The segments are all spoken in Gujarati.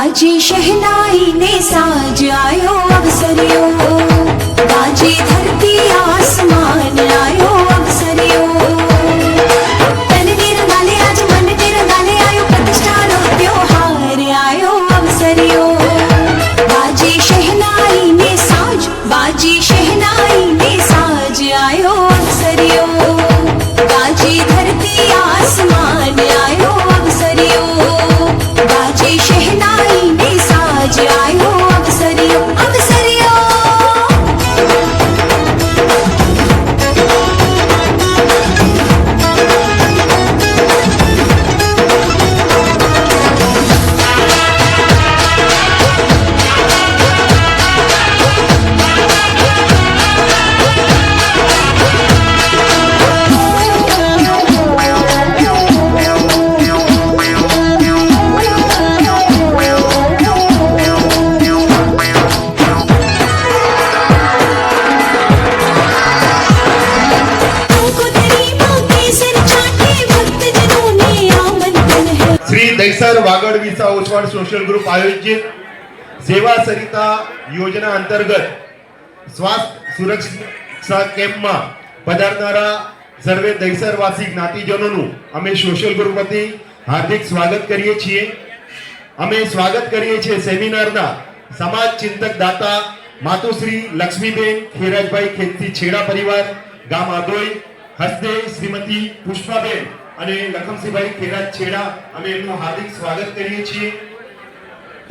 बाजी शहनाई ने साज आयो अवसरियो, बाजी धरती आसमान आयो अवसरियो। तन तेरा गाले आज मन तेरा गाले आयो, प्रतिष्ठा रो त्योहार आयो अवसरियो। बाजी शहनाई ने साज, बाजी शहनाई ने साज आयो अवसरियो, बाजी धरती आसमान आयो अवसरियो। बाजी शहनाई ने साज आयो अवसरियो अवसरियो। दहिसर वागड विसा ओसवाड सोशल ग्रुप आयोजित सेवा सरिता योजना अंतर्गत स्वास्थ्य सुरक्षा केम्पમાં પધારનારા સર્વે દહિસરવાસી જ્ઞાતિજનોનું અમે સોશિયલ ગ્રુપ વતી હાર્દિક સ્વાગત કરીએ છીએ। અમે સ્વાગત કરીએ છીએ સેમિનારના સમાજ ચિંતક દાતા માતુશ્રી લક્ષ્મીબેન ખેરાજભાઈ ખેતથી છેડા પરિવાર ગામ આદોઈ હસ્તે શ્રીમતી પુષ્પાબેન અને લખમસિંહભાઈ ખેરાજ છેડા અમે એમનું હાર્દિક સ્વાગત કરીએ છીએ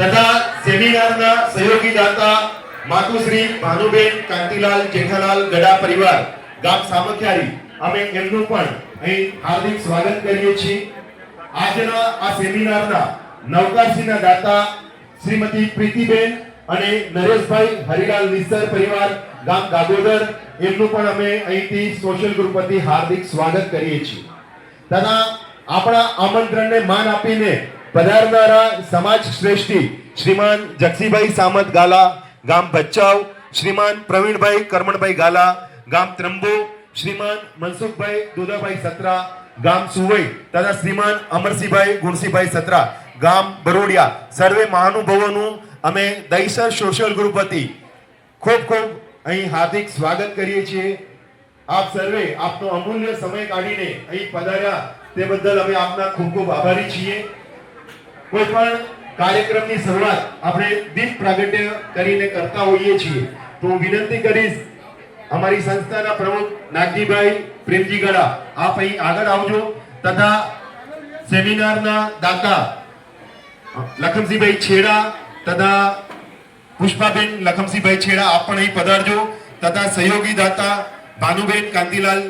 તથા સેમિનારના સહયોગી દાતા માતુશ્રી ભાનુબેન કાંતિલાલ જેઠાલાલ ગડા પરિવાર ગામ સામખિયારી અમે એમનું પણ અહીં હાર્દિક સ્વાગત કરીએ છીએ। આજના આ સેમિનારના નવકારસિંહના દાતા શ્રીમતી પ્રીતિબેન અને નરેશભાઈ હરિલાલ નિસ્સર પરિવાર ગામ ગાગોદર એમનું પણ અમે અહીંથી સોશિયલ ગ્રુપ વતી હાર્દિક સ્વાગત કરીએ છીએ તથા આપણા આમંત્રણને માન આપીને પધારનારા સમાજ શ્રેષ્ઠી શ્રીમાન જગસીભાઈ સામત ગાલા ગામ ભચાઉ, શ્રીમાન પ્રવીણભાઈ કરમણભાઈ ગાલા ગામ ત્રંબો, શ્રીમાન મનસુખભાઈ દુદાભાઈ સત્રા ગામ સુવઈ તથા શ્રીમાન અમરસિંહભાઈ ગુણસિંહભાઈ સત્રા ગામ બરોડિયા સર્વે મહાનુભાવોનું અમે દહિસર સોશિયલ ગ્રુપ વતી ખૂબ ખૂબ અહીં હાર્દિક સ્વાગત કરીએ છીએ। આપ સર્વે આપનો અમૂલ્ય સમય કાઢીને અહીં પધાર્યા તે બદલ અમે આપના ખૂબ ખૂબ આભારી છીએ। કોઈ પણ કાર્યક્રમની શરૂઆત આપણે દીપ પ્રાગટ્ય કરીને કરતા હોઈએ છીએ તો હું વિનંતી કરીશ અમારી સંસ્થાના પ્રમુખ નાગજીભાઈ પ્રેમજી ગડા આપ અહીં આગળ આવજો તથા સેમિનારના દાતા લખમસિંહભાઈ છેડા તથા પુષ્પાબેન લખમસિંહભાઈ છેડા આપ પણ અહીં પધારજો તથા સહયોગી દાતા ભાનુબેન કાંતિલાલ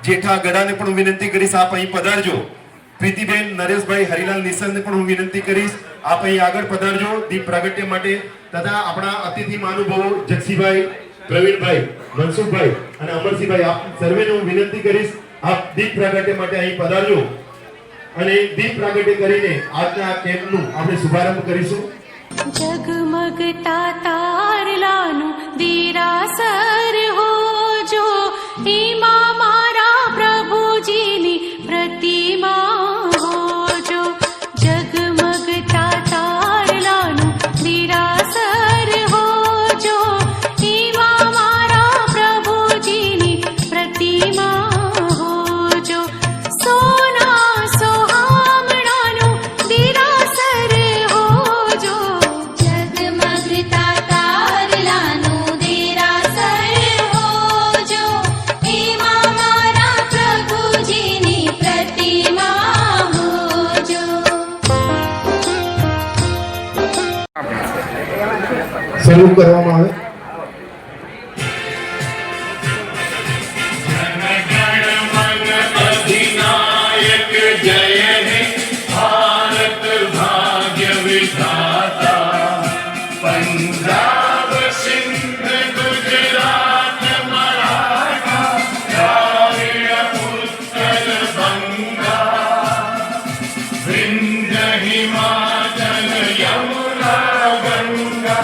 જેઠા ગડાને પણ હું વિનંતી કરીશ આપ અહીં પધારજો। પ્રીતિબેન નરેશભાઈ હરિલાલ નિસરને પણ હું વિનંતી કરીશ આપ અહીં આગળ પધારજો દીપ પ્રાગટ્ય માટે તથા આપણા અતિથિ મહાનુભાવો જગસીભાઈ પ્રવીણભાઈ મનસુખભાઈ અને અમરસિંહભાઈ આપ સર્વેને હું વિનંતી કરીશ આપ દીપ પ્રાગટ્ય માટે અહીં પધારજો અને દીપ પ્રાગટ્ય કરીને આજના આ કેમ્પનું આપણે શુભારંભ કરીશું। जगमगता तारलानु दीरासर हो जो हीमा मारा प्रभुजीनी प्रतिमा हो जो। जगमगता तारलानु दीरासर हो जो हीमा मारा प्रभुजीनी प्रतिमा हो जो। सोना सोहामणानु दीरासर हो जो। जगमगता तारलानु दीरासर हो जो हीमा मारा प्रभुजीनी प्रतिमा हो जो। શરૂ કરવામાં આવે। अधिनायक जय हे भारत भाग्य विधाता। पंजाब सिंध गुजरात मराठा द्राविड़ उत्कल बंगा। विंध्य हिमाचल यमुना गंगा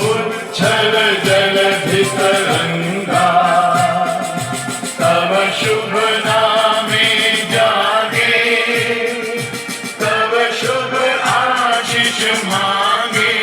उच्छल जलधि तरंगा। तव शुभ नामे जागे, तव शुभ आशीष मांगे।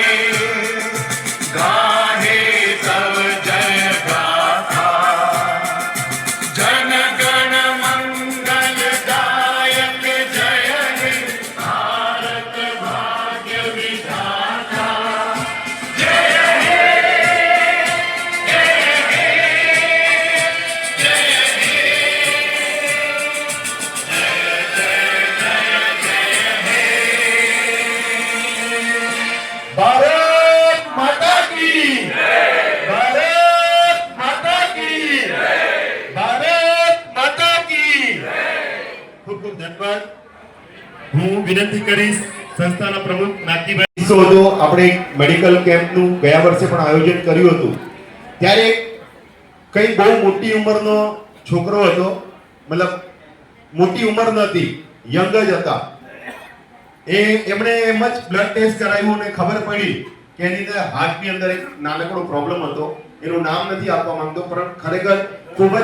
હું વિનંતી કરીશ સંસ્થાના પ્રમુખ નાગજીભાઈ હતો આપણે મેડિકલ કેમ્પનું ગયા વર્ષે પણ આયોજન કર્યું હતું. ત્યારે કઈ બહુ મોટી ઉંમરનો છોકરો હતો, મતલબ મોટી ઉંમર નથી, યંગ જ હતા. એમણે એમ જ બ્લડ ટેસ્ટ કરાવ્યું અને ખબર પડી કે એની અંદર હાર્ટની અંદર એક નાનકડો પ્રોબ્લેમ હતો. એનું નામ નથી આપવા માંગતો, પરંતુ ખરેખર ખૂબ જ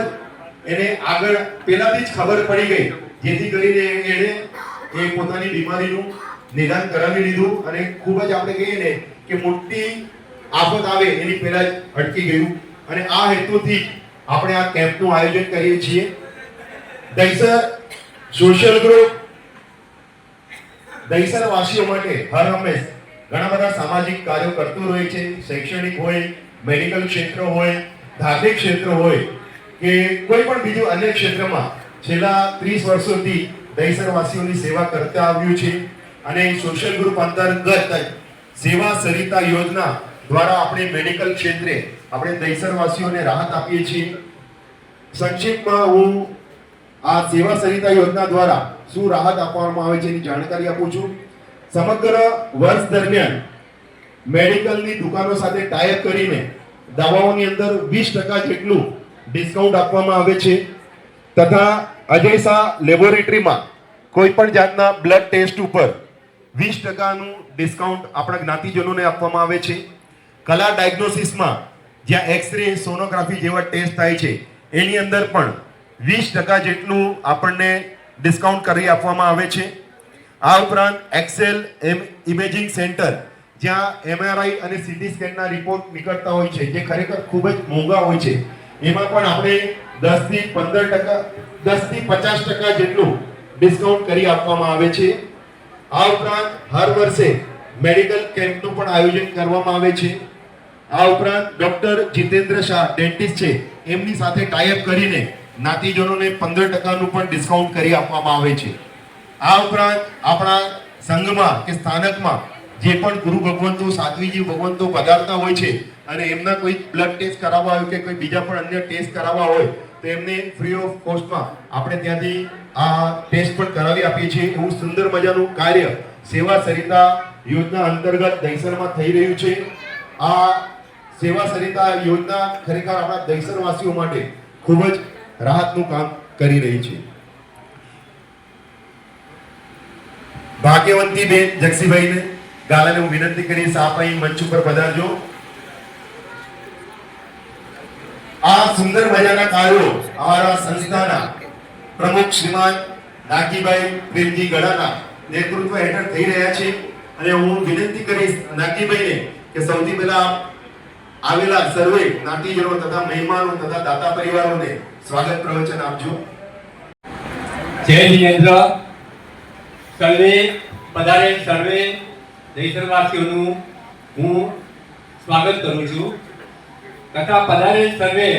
એને આગળ પહેલાથી જ ખબર પડી ગઈ, જેથી કરીને એણે એ પોતાની બીમારીનું નિદાન કરાવી લીધું અને ખૂબ જ આપણે કહીએ ને કે મોટી આફત આવે એની પહેલા જ અટકી ગયું. અને આ હેતુથી આપણે આ કેમ્પનું આયોજન કરીએ છીએ. દહીસર સોશિયલ ગ્રુપ દહીસર વાસીઓ માટે હર હંમેશ ઘણા બધા સામાજિક કાર્યો કરતું રહે છે. શૈક્ષણિક હોય, મેડિકલ ક્ષેત્ર હોય, ધાર્મિક ક્ષેત્ર હોય કે કોઈ પણ બીજું અન્ય ક્ષેત્રમાં છેલ્લા 30 વર્ષોથી દહીસર વાસીઓની સેવા કરતા આવ્યું છે. અને સોશિયલ ગ્રુપ અંતર્ગત સેવા સરિતા યોજના દ્વારા આપણે મેડિકલ ક્ષેત્રે આપણે દહીસર વાસીઓને રાહત આપીએ છીએ. સંક્ષિપ્તમાં હું આ સેવા સરિતા યોજના દ્વારા શું રાહત આપવામાં આવે છે એની જાણકારી આપું છું. સમગ્ર વર્ષ દરમિયાન મેડિકલની દુકાનો સાથે ટાઈઅપ કરીને દવાઓની અંદર 20% જેટલું ડિસ્કાઉન્ટ આપવામાં આવે છે. તથા અજય શાહ લેબોરેટરીમાં કોઈ પણ જાતના બ્લડ ટેસ્ટ ઉપર 20%નું ડિસ્કાઉન્ટ આપણા જ્ઞાતિજનોને આપવામાં આવે છે. કલા ડાયગ્નોસિસમાં જ્યાં એક્સરે, સોનોગ્રાફી જેવા ટેસ્ટ થાય છે એની અંદર પણ 20% જેટલું આપણને ડિસ્કાઉન્ટ કરી આપવામાં આવે છે. આ ઉપરાંત એક્સેલ ઇમેજિંગ સેન્ટર જ્યાં MRI અને CT સ્કેનના રિપોર્ટ નીકળતા હોય છે, જે ખરેખર ખૂબ જ મોંઘા હોય છે, એમાં પણ આપણે 10 થી 50% જેટલું ડિસ્કાઉન્ટ કરી આપવામાં આવે છે. આ ઉપરાંત હર વર્ષે મેડિકલ કેમ્પનું પણ આયોજન કરવામાં આવે છે. આ ઉપરાંત ડોક્ટર જીતેન્દ્ર શાહ ડેન્ટિસ્ટ છે, એમની સાથે ટાઈઅપ કરીને જ્ઞાતિજનોને 15%નું પણ ડિસ્કાઉન્ટ કરી આપવામાં આવે છે. આ ઉપરાંત આપણા સંઘમાં કે સ્થાનકમાં જે પણ ગુરુ ભગવંતો, સાધ્વીજી ભગવંતો પધારતા હોય છે અને એમના કોઈ બ્લડ ટેસ્ટ કરાવવા હોય કે કોઈ બીજા પણ અન્ય ટેસ્ટ કરાવવા હોય તો એમને ફ્રી ઓફ કોસ્ટમાં આપણે ત્યાંથી આ ટેસ્ટ પણ કરાવી આપીએ છીએ. એવું સુંદર મજાનું કાર્ય સેવા સરિતા યોજના અંતર્ગત દહીસરમાં થઈ રહ્યું છે. આ સેવા સરિતા યોજના ખરેખર આપણા દહીસરવાસીઓ માટે ખૂબ જ રાહતનું કામ કરી રહી છે. ભાગ્યવંતી બેન જગસીભાઈને ગાલાને હું વિનંતી કરીશ, આપ અહીં મંચ ઉપર પધારજો. આ સુંદર મજાના કાર્યો અમારા સંસ્થાના પ્રમુખ શ્રીમાન નાગજીભાઈ પ્રેમજી ગડાના નેતૃત્વ હેઠળ થઈ રહ્યા છે. અને હું વિનંતી કરીશ નાગજીભાઈને કે સૌથી પહેલા આવેલા સર્વે જ્ઞાતિજનો તથા મહેમાનો તથા દાતા પરિવારોને સ્વાગત પ્રવચન આપજો. જય જિનેન્દ્ર. સર્વે પધારેલ સર્વે દહીસરવાસીઓનું હું સ્વાગત કરું છું. તથા પધારેલ સર્વે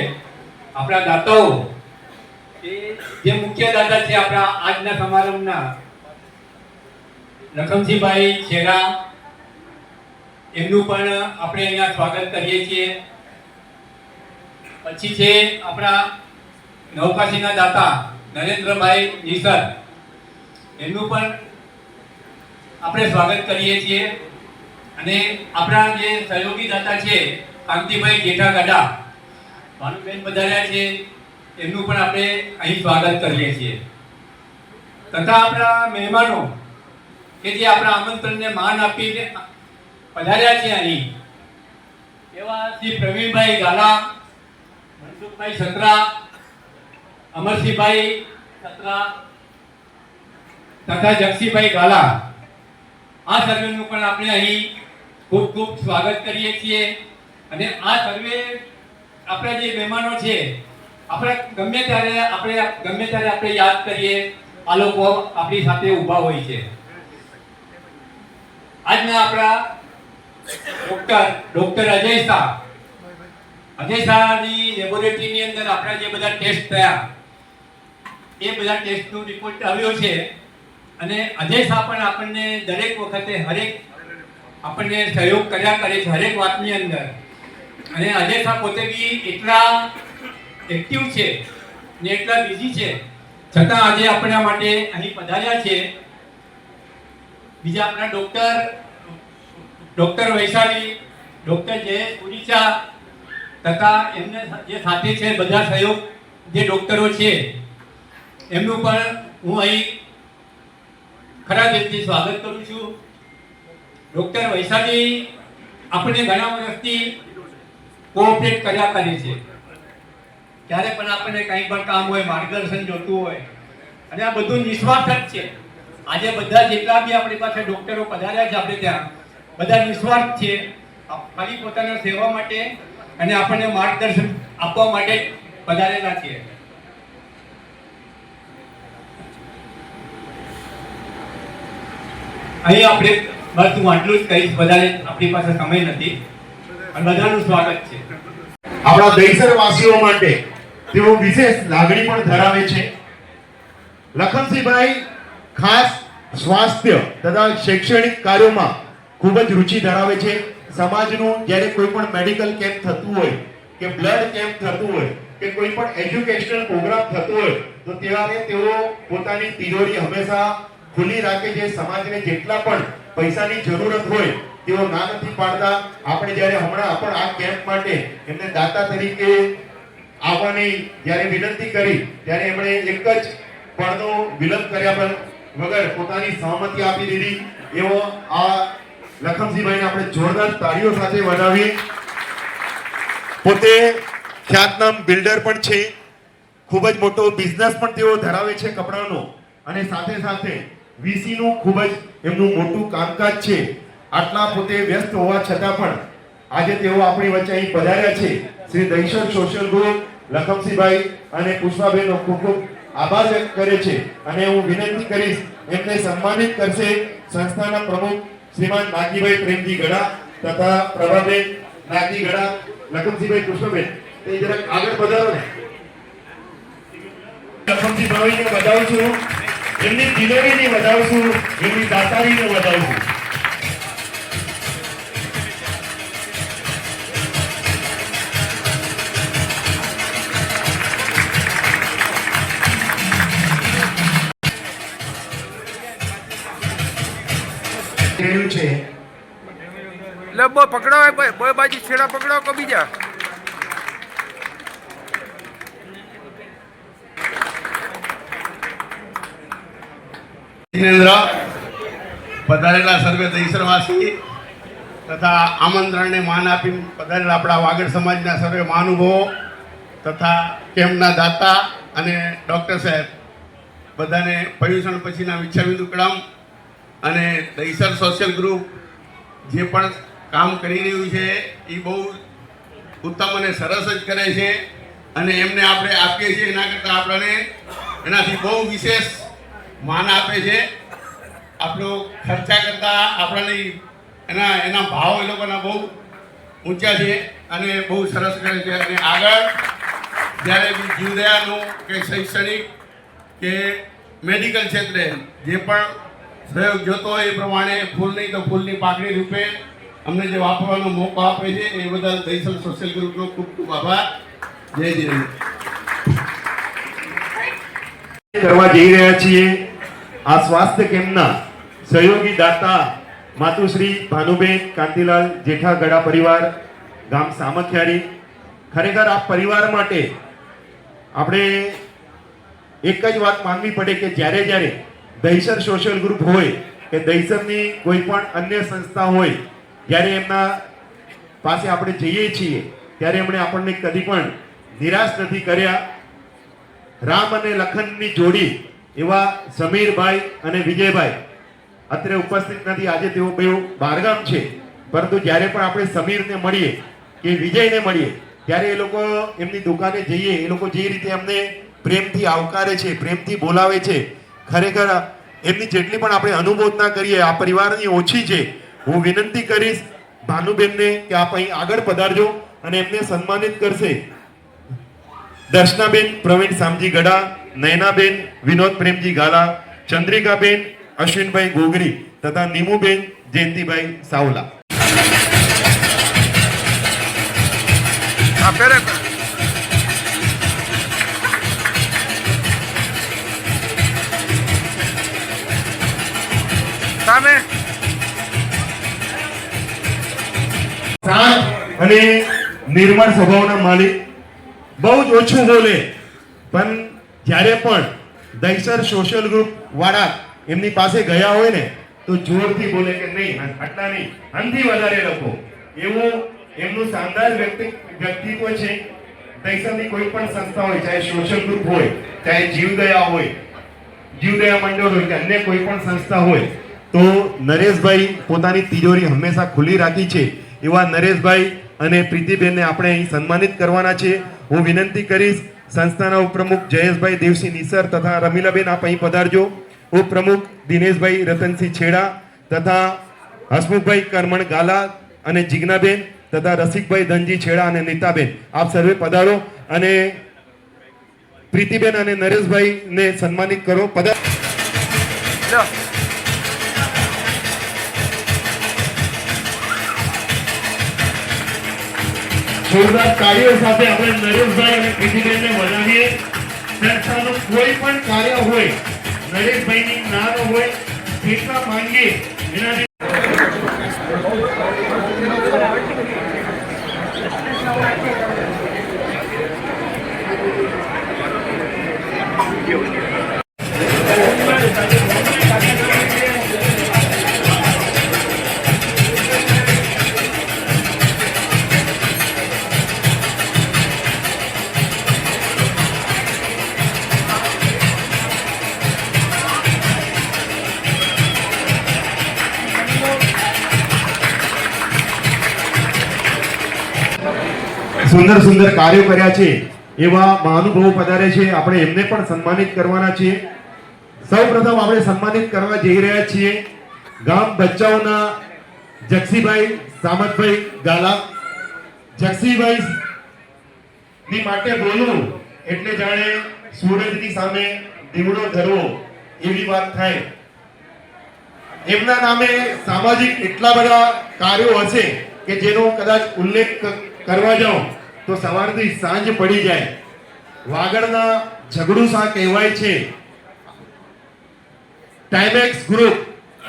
આપણા દાતાઓ, જે મુખ્ય દાતા છે આપણા આજના સમારંભના લખમજીભાઈ છેરા, એમનું પણ આપણે અહીંયા સ્વાગત કરીએ છીએ. પછી છે આપણા નવકાશીના દાતા નરેન્દ્રભાઈ નિસર, એમનું પણ આપણે સ્વાગત કરીએ છીએ. અને આપણા જે સહયોગી દાતા છે કાંતિભાઈ જેઠા ગડા, ભાનુબેન પધાર્યા છે, એમનું પણ આપણે અહીં સ્વાગત કરીએ છીએ. તથા આપણા મહેમાનો કે જે આપણા આમંત્રણને માન આપીને પધાર્યા છે અહીં, એવા શ્રી પ્રવીણભાઈ ગાલા, મનસુખભાઈ સત્રા, અમરસિંહભાઈ સત્રા તથા જગસીભાઈ ગાલા, આ સર્વેનું પણ આપણે અહીં ખૂબ ખૂબ સ્વાગત કરીએ છીએ. અને આ સર્વે આપણા જે મહેમાનો છે, આપણે ગમે ત્યારે આપણે યાદ કરીએ, આ લોકો આપણી સાથે ઊભા હોય છે. આજના આપણા ડોક્ટર અજય શાહની લેબોરેટરીની અંદર આપણા જે બધા ટેસ્ટ થયા, એ બધા ટેસ્ટનો રિપોર્ટ આવ્યો છે. અને અજય શાહ પણ આપણને દરેક વખતે આપણને સહયોગ કર્યા કરે છે હરેક વાતની અંદર. અને અજય શાહ પોતે બી એટલા એક્ટિવ છે ને એટલા બિઝી છે, છતાં આજે આપણા માટે અહીં પધાર્યા છે. બીજા આપણા ડોક્ટર વૈશાલી, ડોક્ટર જયેશ ઉડીચા તથા એમને જે સાથે છે બધા સહયોગ જે ડોક્ટરો છે એમનું પણ હું અહીં ખરા દિલથી સ્વાગત કરું છું. ડોક્ટર વૈશાલી આપણે ઘણા વર્ષથી કોઓપરેટ કર્યા કરે છે. ત્યારે પણ આપણને કંઈ પણ કામ હોય, માર્ગદર્શન જોતું હોય, અને આ બધું નિસ્વાર્થ જ છે. આજે બધા જેટલા બી આપણી પાસે ડોક્ટરો પધાર્યા છે આપણે ત્યાં બધા નિસ્વાર્થ છે, ખાલી પોતાના સેવા માટે અને આપણને માર્ગદર્શન આપવા માટે પધારેલા છે. અહીં આપણે બસ હું આટલું જ કહીશ, વધારે આપણી પાસે સમય નથી અને બધાનું સ્વાગત છે. આપણા દહીસર વાસીઓ માટે તેઓ વિશેષ લાગણી પણ ધરાવે છે. લખનસિંહભાઈ ખાસ સ્વાસ્થ્ય તથા શૈક્ષણિક કાર્યોમાં ખૂબ જ રુચિ ધરાવે છે. સમાજનું જ્યારે કોઈ પણ મેડિકલ કેમ્પ થતું હોય કે બ્લડ કેમ્પ થતું હોય કે કોઈ પણ એજ્યુકેશનલ પ્રોગ્રામ થતો હોય તો ત્યારે તેઓ પોતાની તિજોરી હંમેશા ખુલ્લી રાખે છે. સમાજને જેટલા પણ પૈસાની જરૂરત હોય તેઓ ના નથી પાડતા. આપણે જ્યારે હમણાં પણ આ કેમ્પ માટે એમને દાતા તરીકે આવવાની જ્યારે વિનંતી કરી ત્યારે એમણે એક જ પળનો વિલંબ કર્યા વગર પોતાની સહમતિ આપી દીધી. એવો આ લખનસિંહભાઈને આપણે જોરદાર તાળીઓ સાથે વધાવીએ. પોતે ખ્યાતનામ બિલ્ડર પણ છે, ખૂબ જ મોટો બિઝનેસ પણ તેઓ ધરાવે છે કપડાનો, અને સાથે સાથે વીસી નું ખૂબ જ એમનું મોટું કામકાજ છે. આટલા પોતે વ્યસ્ત હોવા છતાં પણ આજે તેઓ આપણી વચ્ચે અહીં પધાર્યા છે. શ્રી દહીસર સોશિયલ ગ્રુપ લખનસિંહભાઈ અને પુષ્પાબેનનો ખૂબ ખૂબ આભાર વ્યક્ત કરે છે. અને હું વિનંતી કરીશ એમને સન્માનિત કરશે સંસ્થાના પ્રમુખ શ્રીમાન નાગીભાઈ પ્રેમજી ગડા તથા પ્રભાબેન નાગી ગડા. લખનસિંહભાઈ, પુષ્પાબેન તે જરાક આગળ વધારો ને. લખનસિંહભાઈને વધાવું છું, એમની દિલેરીને વધાવું છું, એમની દાતારીને વધાવું છું. છે લે બો પકડો, બે બાજુ છેડા પકડો કે બીજા પધારેલા સર્વે દહીસરવાસી તથા આમંત્રણને માન આપી પધારેલા આપણા વાગડ સમાજના સર્વે મહાનુભાવો તથા કેમ્પના દાતા અને ડૉક્ટર સાહેબ બધાને પર્યુષણ પછીના વિચ્છાવિંદુ પ્રણામ. અને દહીસર સોશિયલ ગ્રુપ જે પણ કામ કરી રહ્યું છે એ બહુ ઉત્તમ અને સરસ જ કરે છે, અને એમને આપણે આપીએ છીએ એના કરતાં આપણને એનાથી બહુ વિશેષ માન આપે છે. આપણો ખર્ચા કરતાં આપણને એના ભાવ એ લોકોના બહુ ઊંચા છે અને બહુ સરસ કરે છે. અને આગળ જ્યારે બી જીવદયાનું કે શૈક્ષણિક કે મેડિકલ ક્ષેત્રે જે પણ સહયોગ જોતો હોય એ પ્રમાણે ફૂલ નહીં તો ફૂલની પાકડી રૂપે અમને જે વાપરવાનો મોકો આપે છે એ બદલ દહીસર સોશિયલ ગ્રુપનો ખૂબ ખૂબ આભાર. જય જય. કરવા જઈ રહ્યા છીએ આ સ્વાસ્થ્ય કેમ્પના સહયોગી દાતા માતુશ્રી ભાનુબેન કાંતિલાલ જેઠા ગડા પરિવાર, ગામ સામખિયારી. ખરેખર આ પરિવાર માટે આપણે એક જ વાત માનવી પડે કે જ્યારે જ્યારે દહીસર સોશિયલ ગ્રુપ હોય કે દહીસરની કોઈ પણ અન્ય સંસ્થા હોય, જ્યારે એમના પાસે આપણે જઈએ છીએ ત્યારે એમણે આપણને કદી પણ નિરાશ નથી કર્યા. રામ અને લખનની જોડી એવા સમીરભાઈ અને વિજયભાઈ અત્યારે ઉપસ્થિત નથી, આજે તેઓ બે બહારગામ છે, પરંતુ જ્યારે પણ આપણે સમીરને મળીએ કે વિજયને મળીએ ત્યારે એ લોકો એમની દુકાને જઈએ, એ લોકો જે રીતે અમને પ્રેમથી આવકારે છે, પ્રેમથી બોલાવે છે, ખરેખર એમની જેટલી પણ આપણે અનુમોદના કરીએ આ પરિવારની ઓછી છે. હું વિનંતી કરીશ ભાનુબેનને કે આપ અહીં આગળ પધારજો અને એમને સન્માનિત કરશે. દર્શનાબેન પ્રવીણ સામજી ગડા, નયનાબેન વિનોદ પ્રેમજી ગાલા, ચંદ્રિકાબેન અશ્વિનભાઈ ગોગરી તથા નીમુબેન જયંતિભાઈ સાવલા. સામે શાંત અને નિર્મળ સ્વભાવના માલિક, બહુ જ ઓછું બોલે, પણ જ્યારે પણ દહીસર સોશિયલ ગ્રુપ વાળા એમની પાસે ગયા હોય ને તો જોરથી બોલે કે નહીં, આટલા નહીં, આનાથી વધારે લખો. એવું એમનું શાનદાર વ્યક્તિત્વ છે. દહીસરની કોઈ પણ સંસ્થા હોય, ચાહે સોશિયલ ગ્રુપ હોય, ચાહે જીવદયા હોય, જીવદયા મંડળ હોય કે અન્ય કોઈ પણ સંસ્થા હોય, તો નરેશભાઈ પોતાની તિજોરી હંમેશા ખુલ્લી રાખી છે. એવા નરેશભાઈ અને પ્રીતિબેનને આપણે અહીં સન્માનિત કરવાના છે. હું વિનંતી કરીશ સંસ્થાના ઉપપ્રમુખ જયેશભાઈ દેવસિંહ નિસર તથા રમીલાબેન, આપ અહીં પધારજો. ઉપપ્રમુખ દિનેશભાઈ રતનસિંહ છેડા તથા હસમુખભાઈ કરમણ ગાલા અને જીજ્ઞાબેન તથા રસિકભાઈ ધનજી છેડા અને નીતાબેન, આપ સર્વે પધારો અને પ્રીતિબેન અને નરેશભાઈને સન્માનિત કરો. લો જોરદાર કાર્યો સાથે આપણે નરેશભાઈ અને પ્રીતિબેનને વધાવીએ. સંસ્થાનું કોઈ પણ કાર્ય હોય, નરેશભાઈની ના હોય, જેટલા માંગીએ એનાથી સુંદર સુંદર કાર્યો કર્યા છે એવા મહાનુભાવો પધારે છે. આપણે એમને પણ સન્માનિત કરવાના છીએ. સૌપ્રથમ આપણે સન્માનિત કરવા જઈ રહ્યા છીએ ગામ બચ્ચાઓના જગસીભાઈ સામતભાઈ ગાલા. જગસીભાઈ ની માટે બોલવું એટલે જાણે સૂરજની સામે દીવડો ધરવો એવી વાત થાય. એમના નામે સામાજિક એટલા બધા કાર્યો હશે કે જેનો કદાચ ઉલ્લેખ કરવા જાઉં તો સવારથી સાંજ પડી જાય. વાગડના ઝઘડુસા કહેવાય છે. ટાઈમેક્સ ગ્રુપ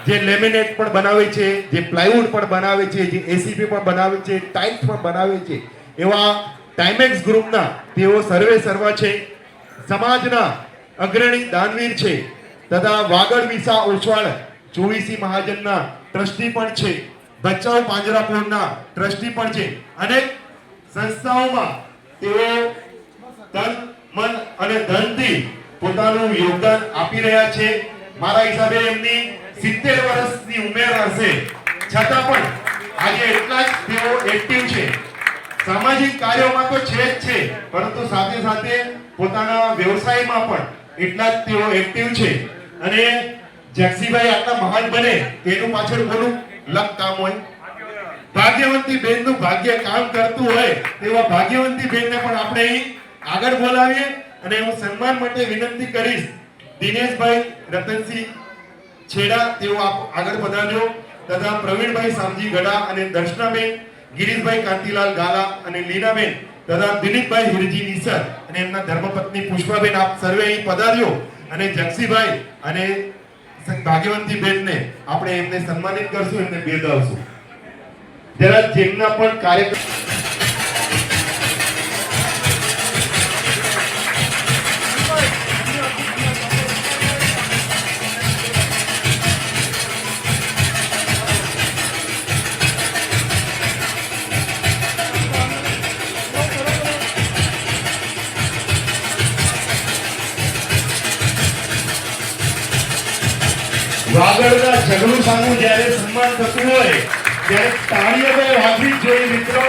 જે લેમિનેટ પણ બનાવે છે, જે પ્લાયવુડ પણ બનાવે છે, જે એસીપી પણ બનાવે છે, ટાઇલ્સ પણ બનાવે છે, એવા ટાઈમેક્સ ગ્રુપના તેઓ સર્વે સર્વા છે. સમાજના અગ્રણી દાનવીર છે તથા વાગડ વિસા ઓછવાડ ચોવીસી મહાજનના ટ્રસ્ટી પણ છે. બચ્ચાઓ પાંજરાપોળના ટ્રસ્ટી પણ છે. અનેક સંસ્થાઓમાં તેઓ તન મન અને ધનથી પોતાનું યોગદાન આપી રહ્યા છે. મારા હિસાબે એમની 70 વર્ષની ઉંમર હશે, છતાં પણ આજે એટલા જ તેઓ એક્ટિવ છે. સામાજિક કાર્યોમાં તો છે જ છે, પરંતુ સાથે સાથે પોતાના વ્યવસાયમાં પણ એટલા જ તેઓ એક્ટિવ છે. અને જગસીભાઈ આટલા મહાન બને તેનું પાછળ કોનું લક કામ હોય? ભાગ્યવંતી બેનનું ભાગ્ય કામ કરતું હોય તેવા ભાગ્યવંતી બેનને પણ આપણે અહીં આગળ બોલાવીએ. અને હું સન્માન માટે વિનંતી કરીશ દિનેશભાઈ રતનસિંહ છેડા, તેઓ આગળ પધારજો. તથા પ્રવીણભાઈ સામજી ગડા અને દર્શનાબેન, ગિરીશભાઈ કાંતિલાલ ગાલા અને લીનાબેન તથા દિલીપભાઈ હિરજી નિસર અને એમના ધર્મપત્ની પુષ્પાબેન, આપ સર્વે અહીં પધારજો. અને જગસીભાઈ અને ભાગ્યવંતી બેનને આપણે એમને સન્માનિત કરશું, એમને બિરદાવશું. જરા જેમના પણ કાર્યક્રમ વાગડના ઝઘડું સામું જ્યારે સન્માન થતું હોય ત્યારે તાળીઓ તો વાગવી જ જોઈએ મિત્રો.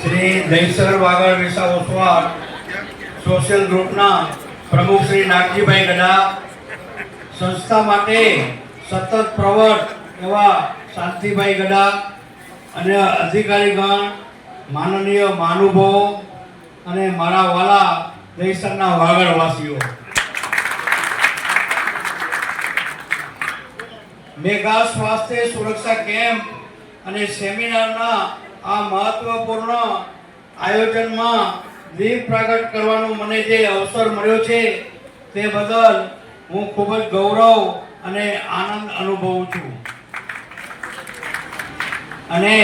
શ્રી દહીસર વાગડ વિસા ઓસવાડ સોશિયલ ગ્રુપના પ્રમુખ શ્રી નાગજીભાઈ ગડા, સંસ્થા માટે સતત પ્રવર્ત એવા શાંતિભાઈ ગડા અને અધિકારીગણ, માનનીય મહાનુભાવો અને મારા વાલા દહીસરના વાગડવાસીઓ, મેગા સ્વાસ્થ્ય સુરક્ષા કેમ્પ અને સેમિનારના આ મહત્વપૂર્ણ આયોજનમાં દીપ પ્રાગટ કરવાનો મને જે અવસર મળ્યો છે તે બદલ હું ખૂબ જ ગૌરવ અને આનંદ અનુભવું છું અને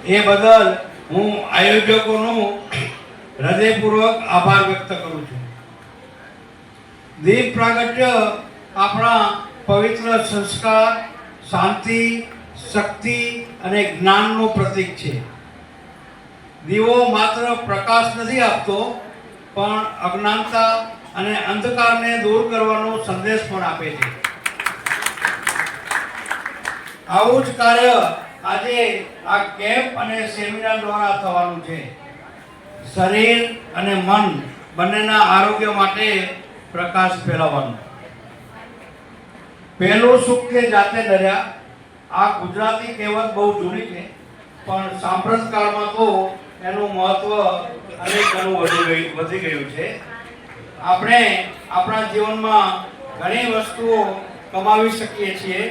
એ બદલ હું આયોજકોનો હૃદયપૂર્વક આભાર વ્યક્ત કરું છું. દીપ પ્રાગટ્ય આપણા પવિત્ર સંસ્કાર, શાંતિ, શક્તિ અને જ્ઞાનનું પ્રતીક છે. દીવો માત્ર પ્રકાશ નથી આપતો, પણ અજ્ઞાનતા અને અંધકારને દૂર કરવાનો સંદેશ પણ આપે છે. આવું જ કાર્ય આજે આ કેમ્પ અને સેમિનાર દ્વારા થવાનું છે. શરીર અને મન બંનેના આરોગ્ય માટે પ્રકાશ ફેલાવવાનો. પહેલું સુખ કે જાતે ડર્યા, આ ગુજરાતી કહેવત બહુ જૂની છે, પણ સાંપ્રત કાળમાં તો એનું મહત્વ અનેક ગણું વધી ગયું છે. આપણે આપણા જીવનમાં ઘણી વસ્તુઓ કમાવી શકીએ છીએ,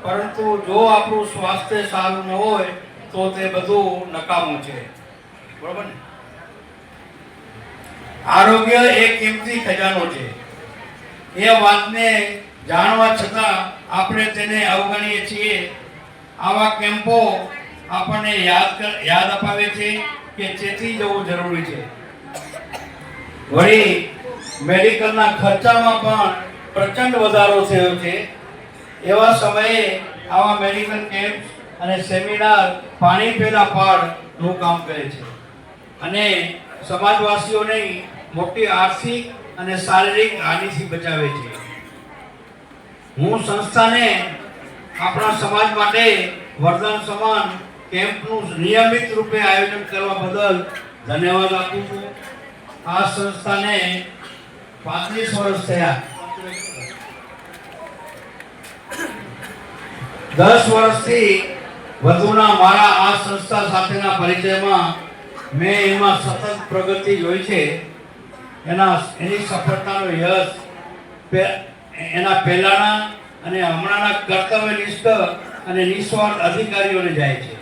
પરંતુ જો આપણું સ્વાસ્થ્ય સારું ન હોય તો તે બધું નકામું છે. બરોબર ને? આરોગ્ય એક કિંમતી ખજાનો છે. એ વાતને જાણવા છતાં આપણે તેને અવગણીએ છીએ. આવા કેમ્પો આપણને યાદ અપાવે છે કે ચેતી જવું જરૂરી છે. વળી મેડિકલના ખર્ચામાં પણ પ્રચંડ વધારો થયો છે. એવા સમયે આવા મેડિકલ કેમ્પ અને સેમિનાર પાણી પેલા પાડનું કામ કરે છે અને સમાજવાસીઓને મોટી આર્થિક અને શારીરિક હાનિથી બચાવે છે. હું સંસ્થાને આપણા સમાજ માટે વરદાન સમાન કેમ્પનું નિયમિત રૂપે આયોજન કરવા બદલ ધન્યવાદ આપું છું. આ સંસ્થાને 35 વર્ષ થયા. 10 વર્ષથી વધુના મારા આ સંસ્થા સાથેના પરિચયમાં મેં એમાં સતત પ્રગતિ જોઈ છે. એની સફળતાનો યશ એના પહેલાના અને હમણાંના કર્તવ્યનિષ્ઠ અને નિસ્વાર્થ અધિકારીઓને જાય છે.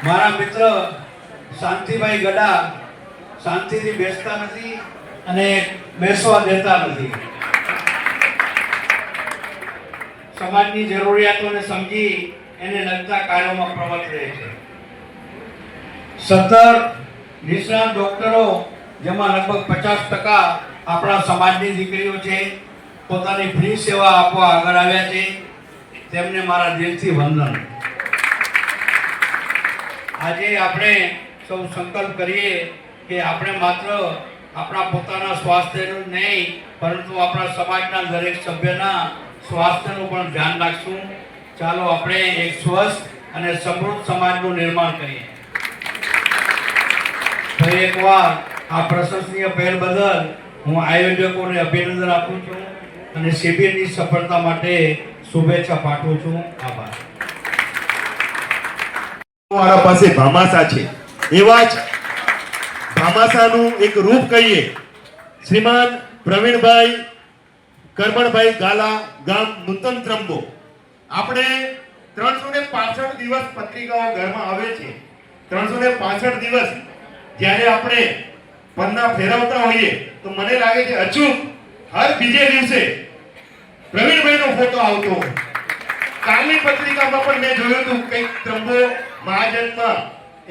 મારા મિત્ર શાંતિભાઈ ગડા શાંતિથી બેસતા નથી અને બેસવા દેતા નથી. સમાજની જરૂરિયાતોને સમજી એને લગતા કાર્યોમાં પ્રવૃત્ત રહે છે. 17 નિષ્ણાત ડોક્ટરો, જેમાં લગભગ 50% આપણા સમાજની દીકરીઓ છે, પોતાની ફ્રી સેવા આપવા આગળ આવ્યા છે. તેમને મારા દિલથી વંદન. આજે આપણે સૌ સંકલ્પ કરીએ કે આપણે માત્ર આપણા પોતાના સ્વાસ્થ્યનું જ નહીં, પરંતુ આપણા સમાજના દરેક સભ્યના સ્વાસ્થ્યનું પણ ધ્યાન રાખશું. ચાલો આપણે એક સ્વસ્થ અને સમૃદ્ધ સમાજનું નિર્માણ કરીએ. ફરી એકવાર આ પ્રશંસનીય પહેલ બદલ હું આયોજકોને અભિનંદન આપું છું અને શિબિરની સફળતા માટે શુભેચ્છા પાઠવું છું. આભાર. મારા પાસે ભામાસા છે. એવા જ ભામાસાનું એક રૂપ કહીએ. શ્રીમાન પ્રવીણભાઈ કરમણભાઈ ગાલા, ગામ નૂતન ત્રંબો. આપણે 365 દિવસ પત્રિકાઓ ઘરમાં આવે છે. 365 દિવસ જ્યારે આપણે પન્ના ફેરવતા હોઈએ તો મને લાગે છે અચૂક હર બીજે દિવસે પ્રવીણભાઈનો ફોટો આવતો. કાલની પત્રિકામાં પણ મેં જોયું હતું કંઈક ત્રંબો મહાજનમાં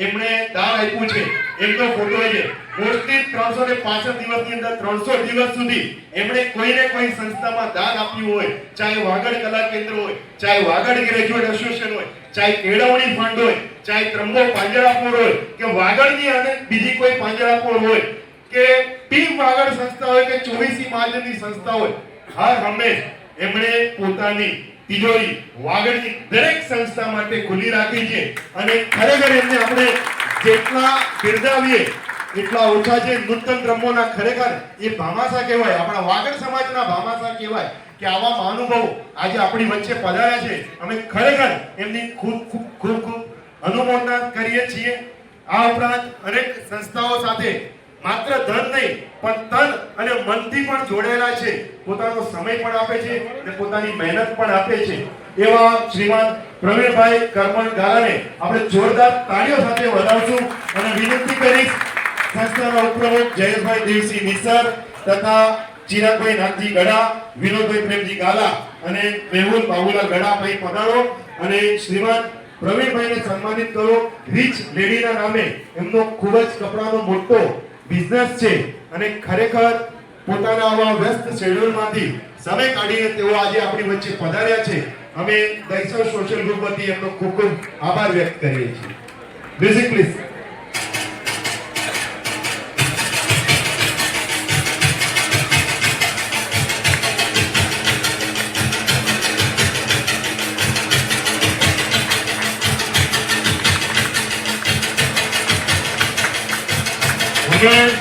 એમણે દાન આપ્યું છે, એમનો ફોટો છે. મોસ્ટલી 365 દિવસની અંદર 300 દિવસ સુધી એમણે કોઈને કોઈ સંસ્થામાં દાન આપ્યું હોય, ચાહે વાગડ કલા કેન્દ્ર હોય, ચાહે વાગડ ગ્રેજ્યુએટ એસોસિએશન હોય, ચાહે કેળવણી ફંડ હોય, ચાહે ત્રંબો પાંજરાપોળ હોય કે વાગડની અને બીજી કોઈ પાંજરાપોળ હોય કે ટીમ વાગડ સંસ્થા હોય કે 24 મહાજનની સંસ્થા હોય, હર હંમેશ એમણે પોતાની તિજોરી વાગડની દરેક સંસ્થા માટે ખુલ્લી રાખી છે. અને ખરેખર એમને આપણે જેટલા બિરદાવીએ એટલા ઓછા છે. નૂતન ત્રંબોના ખરેખર એ ભામાસા કહેવાય, આપણા વાગડ સમાજના ભામાસા કહેવાય કે આવા મહાનુભાવો આજે આપણી વચ્ચે પધાર્યા છે. અમે ખરેખર એમની ખૂબ અનુમોદના કરીએ છીએ. આ ઉપરાંત અનેક સંસ્થાઓ સાથે માત્ર ધન નહીં પણ તન અને મનથી પણ જોડાયેલા છે, પોતાનો સમય પણ આપે છે અને પોતાની મહેનત પણ આપે છે એવા શ્રીમાન પ્રવીણભાઈ કરમણ ગાલાને આપણે જોરદાર તાળીઓ સાથે વધાવશું અને વિનંતી કરીશ સંસ્થાના ઉપપ્રમુખ જયેશભાઈ દેવસિંહ નિસર તથા ચિરાગભાઈ નાથજી ગડા, વિનોદભાઈ પ્રેમજી ગાલા અને મેહુલ બાબુલાલ ગડા ભાઈ પધારો અને શ્રીમાન પ્રવીણભાઈને સન્માનિત કરો. રીચ લેડીના નામે એમનો ખૂબ જ કપડાનો મોટો બિઝનેસ છે અને ખરેખર પોતાના આવા વ્યસ્ત શેડ્યુલમાંથી સમય કાઢીને તેઓ આજે આપણી વચ્ચે પધાર્યા છે. અમે દૈસર સોશિયલ ગ્રુપ વતી એમનો ખૂબ ખૂબ આભાર વ્યક્ત કરીએ છીએ. Music please.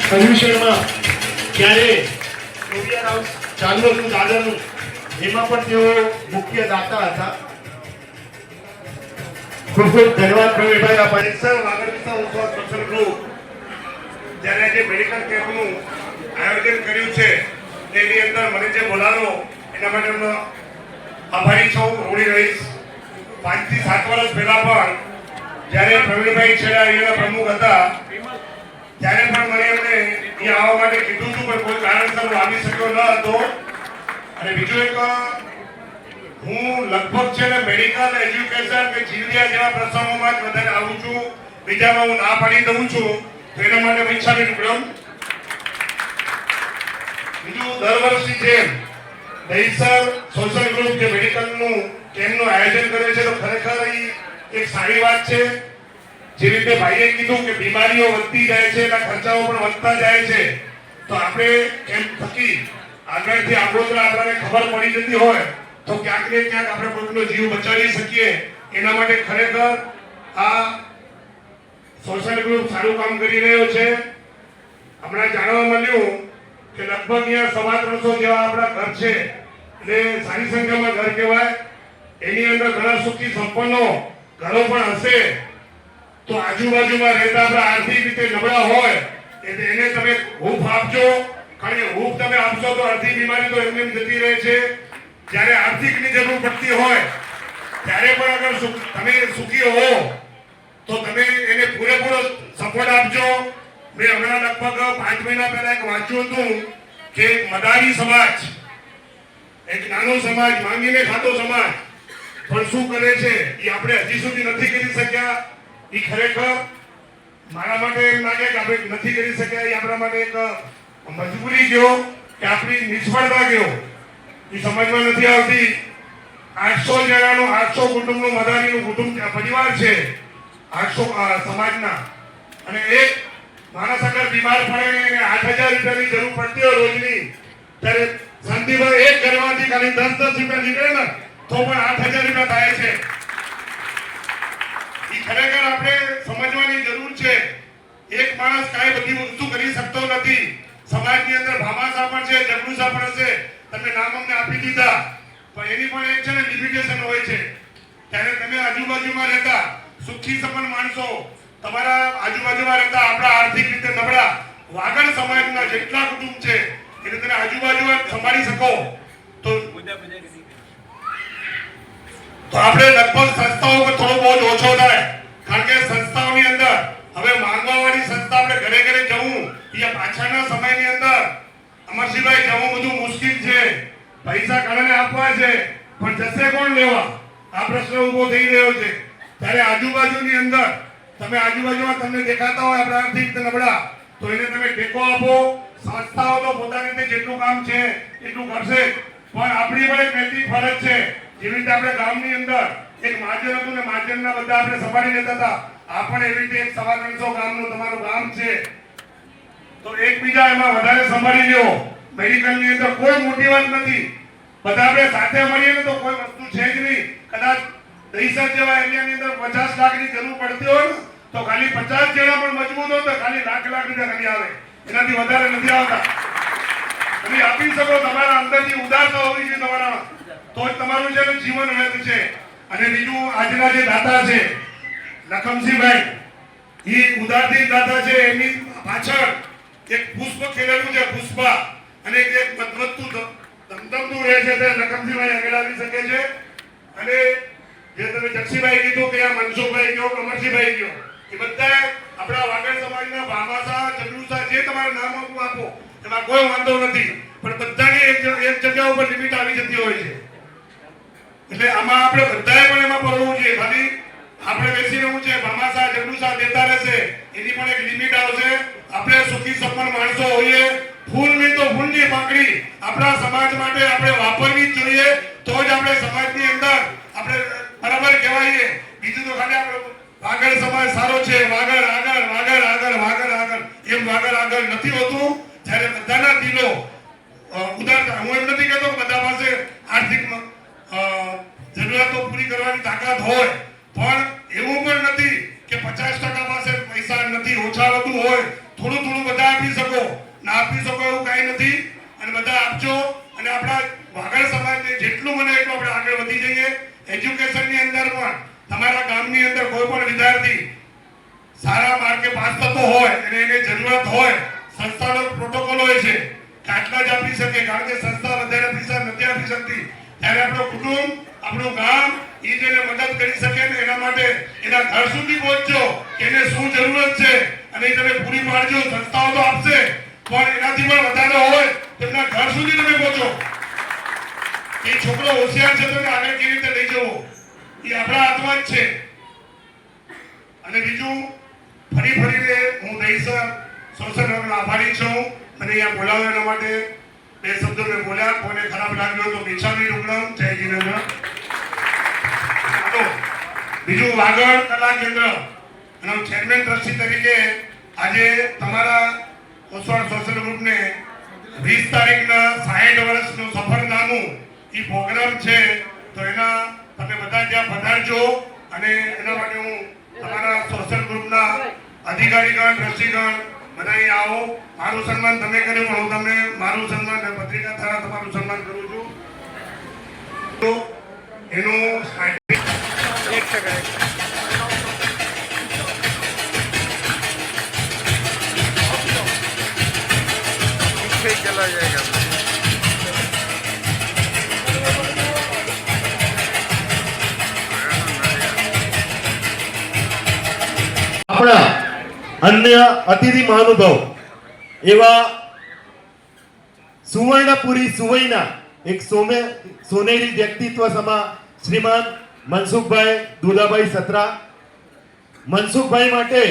સોલ્યુશનમાં ત્યારે ઓવિયર હાઉસ ચાલુ હતું દાદરનું, એમાં પણ તેઓ મુખ્ય દાતા હતા. ખૂબ ખૂબ ધન્યવાદ પ્રવીણભાઈ. આ દૈસર વાગડ વિસ્તાર ઉત્સવ સોશિયલ ગ્રુપ જ્યારે જે મેડિકલ કેમ્પનું આયોજન કર્યું છે તેની અંદર મને જે બોલાવો એના માટે હું આભારી છું, ઋણી રહીશ. 5 થી 7 વર્ષ પહેલા પણ જ્યારે પ્રવીણભાઈ છેડા અહીંના પ્રમુખ હતા ત્યારે પણ મને એમને અહીંયા આવવા માટે કીધું હતું, પણ કોઈ કારણસર હું આવી શક્યો ન હતો. અને બીજું એક, હું લગભગ છે ને મેડિકલ એજ્યુકેશન કે જીવડિયા જેવા પ્રસંગોમાં જ વધારે આવું છું, બીજામાં હું ના પાડી દઉં છું. તો એના માટે હું ઈચ્છાની ટુકડમ. બીજું, દર વર્ષની જેમ દહીસર સોશિયલ ગ્રુપ જે મેડિકલનું કેમ્પનું આયોજન કરે છે, તો ખરેખર એક સારી વાત છે. જે રીતે ભાઈએ કીધું કે બીમારીઓ વધતી જાય છે, એના ખર્ચાઓ પણ વધતા જાય છે, તો આપણે કેમ્પ થકી આગળથી આગોતરા આપણને ખબર પડી જતી હોય તો ક્યાંક ને ક્યાંક આપણે કોઈનો જીવ બચાવી શકીએ. એના માટે ખરેખર આ સોશિયલ ગ્રુપ સારું કામ કરી રહ્યો છે. હમણાં જાણવા મળ્યું કે લગભગ અહીંયા 350 જેવા આપણા ઘર છે, એટલે સારી સંખ્યામાં ઘર કહેવાય. એની અંદર ઘણા સુખી સંપન્નો ઘરો પણ હશે. તો આજુબાજુમાં રહેતા આપણા આર્થિક રીતે નબળા હોય એટલે એને તમે હૂંફ આપજો, કારણ કે હૂંફ તમે આપશો તો અડધી બીમારી તો એમને જતી રહે છે. જ્યારે આર્થિકની જરૂર પડતી હોય ત્યારે પણ અગર તમે સુખી હો તો તમે એને પૂરેપૂરો સપોર્ટ આપજો. મેં હમણાં લગભગ 5 મહિના પહેલા એક વાંચ્યું હતું કે મદારી સમાજ, એક નાનો સમાજ, માંગીને ખાતો સમાજ પણ શું કરે છે એ આપણે હજી સુધી નથી કરી શક્યા. એ ખરેખર મારા માટે એમ લાગે કે આપણે નથી કરી શક્યા, એ આપણા માટે એક મજબૂરી ગયો કે આપણી નિષ્ફળતા ગયો. એ સમજમાં નથી આવતી. 800 જણાનું 800 કુટુંબનું મદારીનું કુટુંબ પરિવાર છે 800 સમાજના, અને એક માણસ અગર બીમાર પડે એને 8000 રૂપિયાની જરૂર પડતી હોય રોજની, ત્યારે શાંતિભાઈ એક ઘરમાંથી ખાલી 10 રૂપિયા નીકળે ને તો પણ 8000 રૂપિયા થાય છે. ખરેખર આપણે સમજવાની જરૂર છે. એક માણસ કાંઈ બધી વસ્તુ કરી શકતો નથી. સમાજની અંદર ભામાસા પણ છે, જગડુસા પણ છે, તમે નામ અમને આપી દીધા, પણ એની પણ એક છે ને લિમિટેશન હોય છે. ત્યારે તમે આજુબાજુમાં રહેતા સુખી સંપન્ન માણસો, તમારા આજુબાજુમાં રહેતા આપણા આર્થિક રીતે નબળા વાગડ સમાજના જેટલા કુટુંબ છે એને તમે આજુબાજુમાં સંભાળી શકો તો આપણે લગભગ સંસ્થાઓ પર થોડો બોજ ઓછો થાય. કારણ કે સંસ્થાઓની અંદર હવે માંગવાવાળી સંસ્થા આપણે ઘરે ઘરે જવું એ પાછળના સમયની અંદર અમરસિંહભાઈ જવું બધું મુશ્કેલ છે. પૈસા કારણે આપવા છે પણ જશે કોણ લેવા, આ પ્રશ્ન ઉભો થઈ રહ્યો છે. ત્યારે આજુબાજુની અંદર તમે આજુબાજુમાં તમને દેખાતા હોય આપણા આર્થિક રીતે નબળા, તો એને તમે ટેકો આપો. સંસ્થાઓ તો પોતાની રીતે જેટલું કામ છે એટલું કરશે, પણ આપણી પણ એક નૈતિક ફરજ છે. જેવી રીતે આપણે ગામની અંદર એક મહાજન હતું ને મહાજનના બધા આપણે સંભાળી લેતા હતા, આ પણ એવી રીતે એક 350 ગામનું તમારું ગામ છે, તો એકબીજા એમાં વધારે સંભાળી લ્યો. મેડિકલની અંદર કોઈ મોટી વાત નથી, બધા આપણે સાથે મળીએ ને તો કોઈ વસ્તુ છે જ નહીં. કદાચ દહીસર જેવા એરિયાની અંદર 50 લાખની જરૂર પડતી હોય ને તો ખાલી 50 જણા પણ મજબૂત હોય તો ખાલી લાખ રૂપિયા ખાલી આવે, એનાથી વધારે નથી આવતા. તમે આપી શકો, તમારા અંદરથી ઉદારતા હોવી જોઈએ તમારામાં, તો જ તમારું છે જીવન વ્યર્થ છે. અને બીજું, આજના જે દાતા છે લખમસિંહભાઈ, એ ઉદારથી દાતા છે. એમની પાછળ એક પુષ્પ ખેલેલું છે, પુષ્પ, અને એક મતમતું ધમધમતું રહે છે તે નકમજીભાઈ આગળ આવી શકે છે. અને જે તમે જક્ષીભાઈ કીધું કે આ મનસુખભાઈ કયો, કમરજીભાઈ કયો, એ બધા આપણા વાગડ સમાજના ભામાસા, જગલુસા, જે તમારું નામ આપો એમાં કોઈ વાંધો નથી, પણ બધાની એક જગ્યા ઉપર લિમિટ આવી જતી હોય છે. એટલે આમાં આપણે બધાએ પણ એમાં પડવું જોઈએ. ખાલી આપણે બેસી રહેવું છે, ભામાસા, જગલુસા દેતા રહેશે, એની પણ એક લિમિટ આવશે. આપણે સુખી સંપન્ન માણસો હોઈએ, ફૂલની તો ફૂલની પાંખડી આપણા સમાજ માટે આપણે વાપરવી જ જોઈએ, તો જ આપણે સમાજની અંદર આપણે બરાબર કહેવાઈએ. બીજું તો ખાલી આપણે વાગડ સમાજ સારો છે, વાગડ આગળ, વાગડ આગળ, વાગડ આગળ, એમ વાગડ આગળ નથી હોતું. જ્યારે બધાના દિલો ઉદારતા, હું એમ નથી કહેતો કે બધા પાસે આર્થિક જરૂરિયાતો પૂરી કરવાની તાકાત હોય, પણ એવું પણ નથી કે 50% પાસે પૈસા નથી, ઓછા વધુ હોય, થોડું થોડું બધા આપી શકો, ના આપી શકો એવું કાંઈ નથી. અને બધા આપજો, અને આપણા વાગડ સમાજને જેટલું બને એટલું આપણે આગળ વધી જઈએ. એજ્યુકેશનની અંદર પણ તમારા ગામની અંદર કોઈ પણ વિદ્યાર્થી સારા માર્કે પાસ થતો હોય અને એને જરૂરત હોય, સંસ્થાનો પ્રોટોકોલ હોય છે કે આટલા જ આપી શકે, કારણ કે સંસ્થા વધારે પૈસા નથી આપી શકતી. ત્યારે આપણો કુટુંબ, આપણું ગામ એ જેને મદદ કરી શકે ને એના માટે એના ઘર સુધી પહોંચજો કે એને શું જરૂરત છે અને એ તમે પૂરી પાડજો. સંસ્થાઓ તો આપશે, પણ એનાથી પણ વધારે હોય તેમના ઘર સુધી તમે પહોંચો. એ છોકરો હોશિયાર છે તો એને આગળ કેવી રીતે લઈ જવો એ આપણા હાથમાં જ છે. અને બીજું, ફરીને હું દહીસર સોશિયલ વર્કનો આભારી છું. મને અહીંયા બોલાવ્યો એના માટે. બે શબ્દો મેં બોલ્યા, કોઈને ખરાબ લાગ્યો તો મિચ્છામી દુક્કડમ, જય જીનેન્દ્ર. બીજું, વાગડ કલા કેન્દ્ર અને ચેરમેન ટ્રસ્ટી તરીકે આજે તમારા ઓસવાડ સોશિયલ ગ્રુપને 20 તારીખના 60 વર્ષનું સફરનામું એ પ્રોગ્રામ છે, તો એના તમે બધા ત્યાં પધારજો. અને એના માટે હું તમારા સોશિયલ ગ્રુપના અધિકારીગણ, ટ્રસ્ટીગણ બધા અહીં આવો. મારું સન્માન તમે કર્યું, પણ હું તમને મારું સન્માન પત્રિકા દ્વારા તમારું સન્માન કરું છું. તો એનું एक सेकंड पीछे चला जाएगा. આપણા અન્ય અતિથિ મહાનુભાવ એવા સુવર્ણપુરી સુવૈના એક સોનેરી વ્યક્તિત્વ સમા શ્રીમાન મનસુખભાઈ દુલાભાઈ સત્રા. મનસુખભાઈ માટે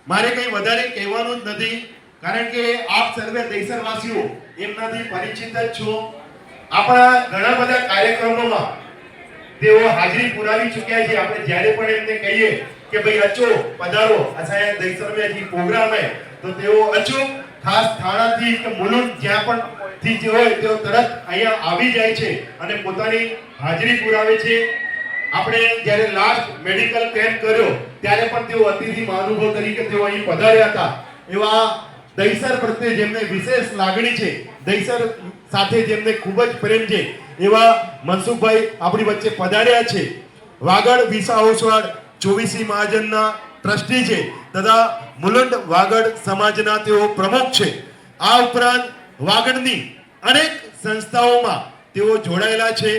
મારે કંઈ વધારે કહેવાનું જ નથી, કારણ કે આપ સર્વે દહીસરવાસીઓ એમનાથી પરિચિત જ છો. આપણા ઘણા બધા કાર્યક્રમોમાં તેઓ હાજરી પુરાવી ચૂક્યા છે. આપણે જ્યારે પણ એમને કહીએ કે ભાઈ અચો પધારો અસાયા દહીસર में जी प्रोग्राम है, તો તેઓ અચૂક ખાસ થાણાથી કે મુલુંડ જ્યાં પણ થી જે હોય તેઓ તરત અહીંયા આવી જાય છે અને પોતાની હાજરી પુરાવે છે. આપણે જ્યારે લાસ્ટ મેડિકલ કેમ્પ કર્યો ત્યારે પણ તેઓ અતિથિ મહાનુભાવ તરીકે તેઓ અહીં પધાર્યા હતા. એવા દહીસર પ્રત્યે જેમને વિશેષ લાગણી છે, દહીસર સાથે જેમને ખૂબ જ પ્રેમ છે, એવા મનસુખભાઈ આપણી વચ્ચે પધાર્યા છે. વાગડ વિસા ઓસવાડ 24 મહાજનના ટ્રસ્ટી છે તથા મુલુંડ વાગડ સમાજના તેઓ પ્રમુખ છે. આ ઉપરાંત વાગડની અનેક સંસ્થાઓમાં તેઓ જોડાયેલા છે.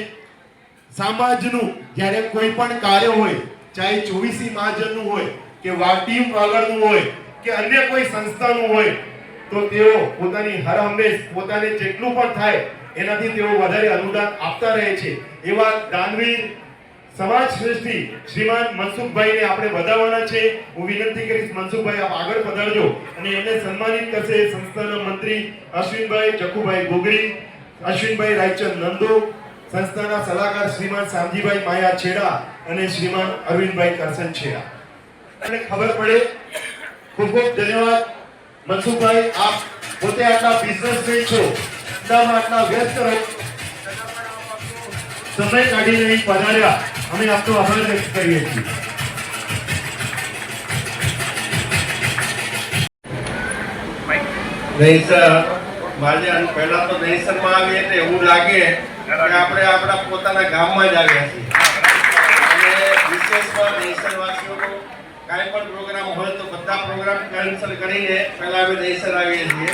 સમાજનું જ્યારે કોઈ પણ કાર્ય હોય, ચાહે 24 મહાજનનું હોય કે ટીમ વાગડનું હોય કે અન્ય કોઈ સંસ્થાનું હોય, તો તેઓ પોતાની હર હંમેશ પોતાને જેટલું પણ થાય એનાથી તેઓ વધારે અનુદાન આપતા રહે છે. એવા દાનવીર સમાજ શ્રેષ્ઠી શ્રીમાન મનસુખભાઈને આપણે વધાવવાના છે. હું વિનંતી કરીશ મનસુખભાઈ આપ આગળ પધારજો અને એમને સન્માનિત કરશે સંસ્થાના મંત્રી અશ્વિનભાઈ ચકુભાઈ ગોગરી, અશ્વિનભાઈ રાયચંદ નંદો, સંસ્થાના સલાહકાર શ્રીમાન શામજીભાઈ માયા છેડા અને શ્રીમાન અરવિંદભાઈ કરસન છેડા. અને ખબર પડે. ખૂબ ખૂબ ધન્યવાદ મનસુખભાઈ. આપ પોતે આટલા બિઝનેસમેન છો, આટલા વ્યસ્ત રહો, સમય કાઢીને અહીં પધાર્યા, અમે આપનો આભાર વ્યક્ત કરીએ છીએ. દહીસર ભાજન પહેલા તો દહીસરમાં આવીએ એટલે એવું લાગે કે આપણે આપણા પોતાના ગામમાં જ આવ્યા છીએ. અને વિશેષમાં દહીસરવાસીઓનો કાંઈ પણ પ્રોગ્રામ હોય તો બધા પ્રોગ્રામ કેન્સલ કરીને પહેલા અમે દહીસર આવીએ છીએ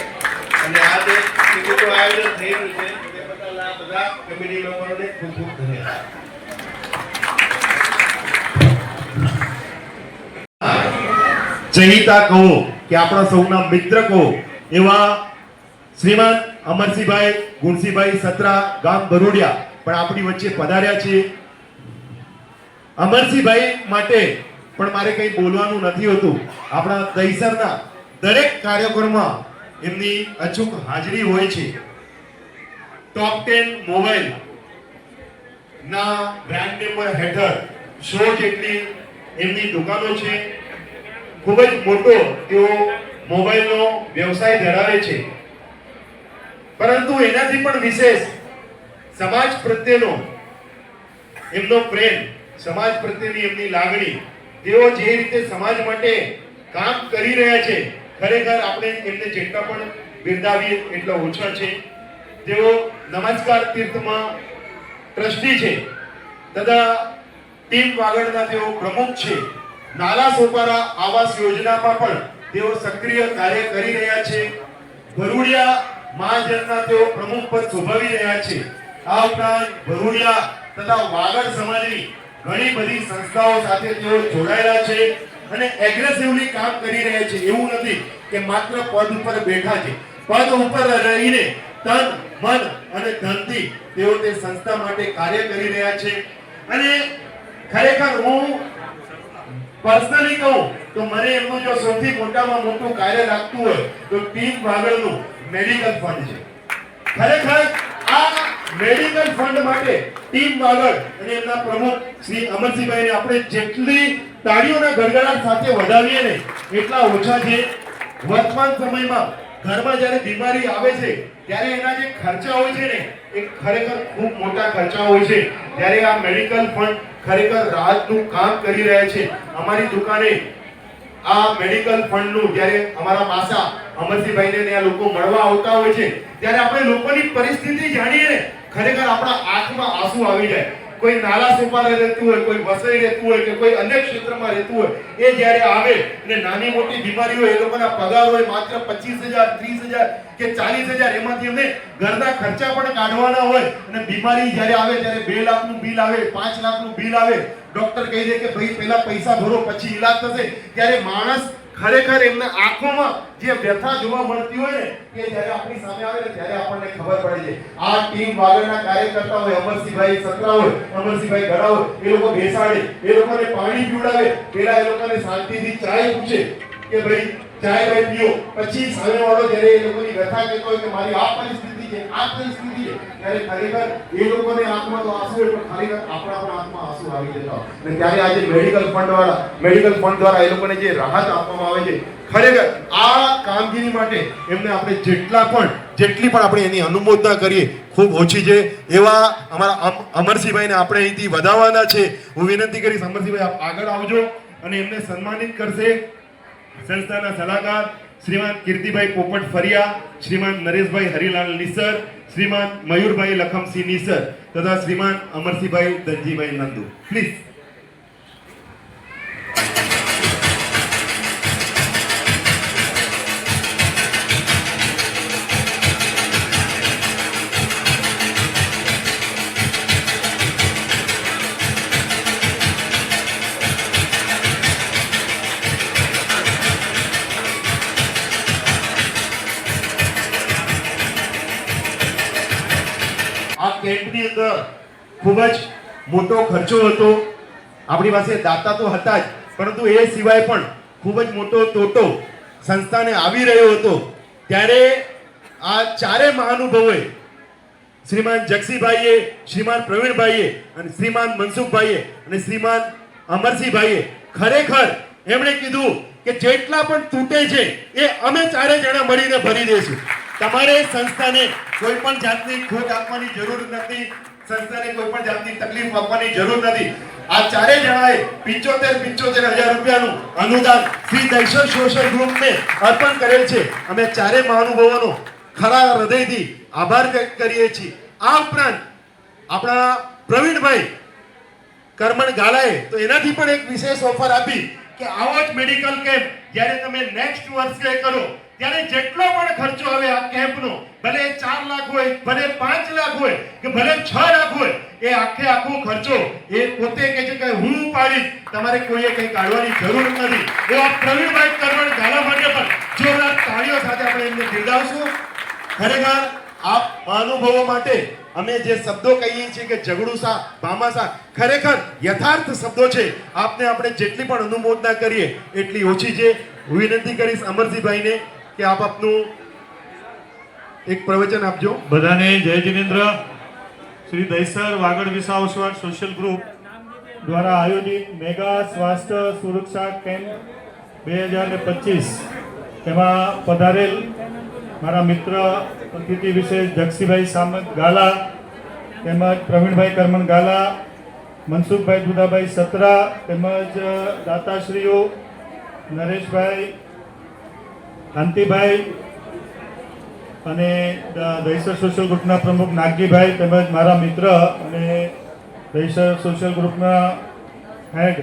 અને આ જે ટિકિટનું આયોજન થઈ રહ્યું છે તે બદલ આ બધા કમિટી મેમ્બરોને ખૂબ ખૂબ ધન્યવાદ. ચહિતા કહો કે આપણા સૌના મિત્ર કહો એવા શ્રીમાન અમરસિંહભાઈ ગુણસિંહભાઈ સત્રા ગામ બરોડિયા પણ આપણી વચ્ચે પધાર્યા છે. અમરસિંહભાઈ માટે પણ મારે કંઈ બોલવાનું નથી હોતું. આપણા દહીસરના દરેક કાર્યક્રમમાં એમની અચૂક હાજરી હોય છે. ટોપ 10 મોબાઈલ ના બ્રાન્ડ નેમ હેઠળ 100 જેટલી એમની દુકાનો છે. ખૂબ જ મોટો તેઓ મોબાઈલનો વ્યવસાય ધરાવે છે. પરંતુ એનાથી પણ વિશેષ સમાજ પ્રત્યેનો એમનો પ્રેમ, સમાજ પ્રત્યેની એમની લાગણી, તેઓ જે રીતે સમાજ માટે કામ કરી રહ્યા છે ખરેખર આપણે એમને જેટલા પણ બિરદાવીએ એટલા ઓછા છે. તેઓ નમસ્કાર તીર્થમાં ટ્રસ્ટી છે તથા ટીમ વાગડના તેઓ પ્રમુખ છે. નાલા સોપારા આવાસ યોજનામાં પણ તેઓ સક્રિય કાર્ય કરી રહ્યા છે. ભરૂડિયા મહાજનના તેઓ પ્રમુખ પદ શોભાવી રહ્યા છે. આ ઉપરાંત ભરૂડિયા તથા વાગડ સમાજની ઘણી બધી સંસ્થાઓ સાથે તેઓ જોડાયેલા છે અને એગ્રેસિવલી કામ કરી રહ્યા છે. એવું નથી કે માત્ર પદ ઉપર બેઠા છે. પદ ઉપર રહીને તન મન અને ધનથી તેઓ તે સંસ્થા માટે કાર્ય કરી રહ્યા છે. અને ખરેખર હું પર્સનલી કહું તો મને એમનું જો સૌથી મોટામાં મોટું કાર્ય લાગતું હોય તો ટીમ વાગડનું મેડિકલ ફંડ છે. ખરેખર આ મેડિકલ ફંડ માટે ટીમ વાગડ અને એમના પ્રમુખ શ્રી અમરસિંહભાઈને આપણે જેટલી તાળીઓના ગડગડાટ સાથે વધાવીએ ને એટલા ઓછા છે. વર્તમાન સમયમાં ઘરમાં જ્યારે બીમારી આવે છે ત્યારે એના જે ખર્ચા હોય છે ને એ ખરેખર ખૂબ મોટા ખર્ચા હોય છે. ત્યારે આ મેડિકલ ફંડ ખરેખર રાહતનું કામ કરી રહ્યા છે. અમારી દુકાને આ મેડિકલ ફંડનું જ્યારે અમારા પાસા અમરસિંહભાઈને ત્યાં લોકો મળવા આવતા હોય છે ત્યારે આપણે લોકોની પરિસ્થિતિ જાણીએ ને ખરેખર આપણા આંખમાં આંસુ આવી જાય. કોઈ નાલા સોપારા રહેતું હોય, કોઈ વસઈ રહેતું હોય કે કોઈ અન્ય ક્ષેત્રમાં રહેતું હોય, એ જ્યારે આવે અને નાની મોટી બીમારી હોય, એ લોકોના પગાર હોય માત્ર 25,000, 30,000 કે 40,000, એમાંથી એમને ઘરના ખર્ચા પણ કાઢવાના હોય અને બીમારી જ્યારે આવે ત્યારે 2 લાખનું બિલ આવે, 5 લાખનું બિલ આવે, ડોક્ટર કહી દે કે ભાઈ પહેલા પૈસા ભરો પછી ઈલાજ થશે, ત્યારે માણસ ખરેખર એમના આંખોમાં જે વ્યથા જોવા મળતી હોય ને કે જ્યારે આપણી સામે આવે ને ત્યારે આપણને ખબર પડે છે. આ ટીમ વાગડના કાર્યકર્તા હોય, અમરસિંહભાઈ સત્રા હોય, અમરસિંહભાઈ ગડા હોય, એ લોકો બેસાડે, એ લોકોને પાણી પીવડાવે, પહેલા એ લોકોને શાંતિથી ચાય પૂછે કે ભાઈ ચાય ભાઈ પીઓ, પછી સામેવાળો જ્યારે એ લોકોની વ્યથા કહેતો હોય કે મારી આ પરિસ્થિતિ છે, આ પરિસ્થિતિ છે, ત્યારે ખરેખર એ લોકોને આંખમાં તો આંસુ હોય પણ ખરેખર આપણા પણ આંખમાં આંસુ આવી જતા હોય. અને ત્યારે આજે મેડિકલ ફંડ દ્વારા એ લોકોને જે રાહત આપવામાં આવે છે ખરેખર આ કામગીરી માટે એમને આપણે જેટલી પણ આપણે એની અનુમોદના કરીએ ખૂબ ઓછી છે. એવા અમારા અમરસિંહભાઈને આપણે અહીંથી વધાવવાના છે. હું વિનંતી કરીશ અમરસિંહભાઈ આપ આગળ આવજો અને એમને સન્માનિત કરશે સંસ્થાના સલાહકાર શ્રીમાન કીર્તિભાઈ પોપટ ફરિયા, શ્રીમાન નરેશભાઈ હરિલાલ નિસર, શ્રીમાન મયુરભાઈ લખમસિંહ નિસર તથા શ્રીમાન અમરસિંહભાઈ ધનજીભાઈ નંદુ. પ્લીઝ. કેમ્પની અંદર ખૂબ જ મોટો ખર્ચો હતો. આપણી પાસે દાતા તો હતા જ પરંતુ એ સિવાય પણ ખૂબ જ મોટો તોટો સંસ્થાને આવી રહ્યો હતો. ત્યારે આ ચારે મહાનુભાવોએ શ્રીમાન જગસીભાઈએ, શ્રીમાન પ્રવીણભાઈએ અને શ્રીમાન મનસુખભાઈએ અને શ્રીમાન અમરસિંહભાઈએ ખરેખર એમણે કીધું કે જેટલા પણ તૂટે છે એ અમે ચારે જણા મળીને ભરી દઈશું. તમારે સંસ્થાને કોઈ પણ જાતની ખોટ આપવાની જરૂર નથી, સંસ્થાને કોઈ પણ જાતની તકલીફ આપવાની જરૂર નથી. આ ચારે જણાએ 75,000 રૂપિયાનું અનુદાન શ્રી દહીસર સોશિયલ ગ્રુપને અર્પણ કરેલ છે. અમે ચારે મહાનુભાવોનો ખરા હૃદયથી આભાર વ્યક્ત કરીએ છીએ. આ ઉપરાંત આપણા પ્રવીણભાઈ કરમણ ગાલાએ તો એનાથી પણ એક વિશેષ ઓફર આપી કે કે આવો જ મેડિકલ કેમ્પ જ્યારે તમે નેક્સ્ટ વર્ષે કરો ત્યારે જેટલો પણ ખર્ચો આવે આ કેમ્પનો, ભલે 4 લાખ હોય, ભલે 5 લાખ હોય કે ભલે 6 લાખ હોય, એ આખો ખર્ચો એ પોતે કહે છે કે હું ઉપાડીશ, તમારે કોઈએ કંઈ કાઢવાની જરૂર નથી. એવા પ્રવીણભાઈ કરમણ ગાલા માટે પણ જોરદાર તાળીઓ સાથે આપણે એમને બિરદાવશું. ખરેખર આ અનુભવો માટે અમે જે શબ્દો કહીએ છીએ કે ઝઘડુસા ભામાસા, ખરેખર યથાર્થ શબ્દો છે. આપને આપણે જેટલી પણ અનુમોદના કરીએ એટલી ઓછી છે. હું વિનંતી કરીશ અમરસિંહભાઈને કે આપ આપનું એક પ્રવચન આપજો. બધાને જય જિનેન્દ્ર. શ્રી દહીસર વાગડ વિસા ઓસવાડ સોશિયલ ગ્રુપ દ્વારા આયોજિત મેગા સ્વાસ્થ્ય સુરક્ષા કેમ્પ 2025 તેમાં પધારેલ મારા મિત્ર અતિથિ વિશેષ જક્ષીભાઈ સામંત ગાલા તેમજ પ્રવીણભાઈ કરમણ ગાલા, મનસુખભાઈ દુદાભાઈ સત્રા તેમજ દાતાશ્રીઓ નરેશભાઈ, કાંતિભાઈ અને દહીસર સોશિયલ ગ્રુપના પ્રમુખ નાગજીભાઈ તેમજ મારા મિત્ર અને દહીસર સોશિયલ ગ્રુપના હેડ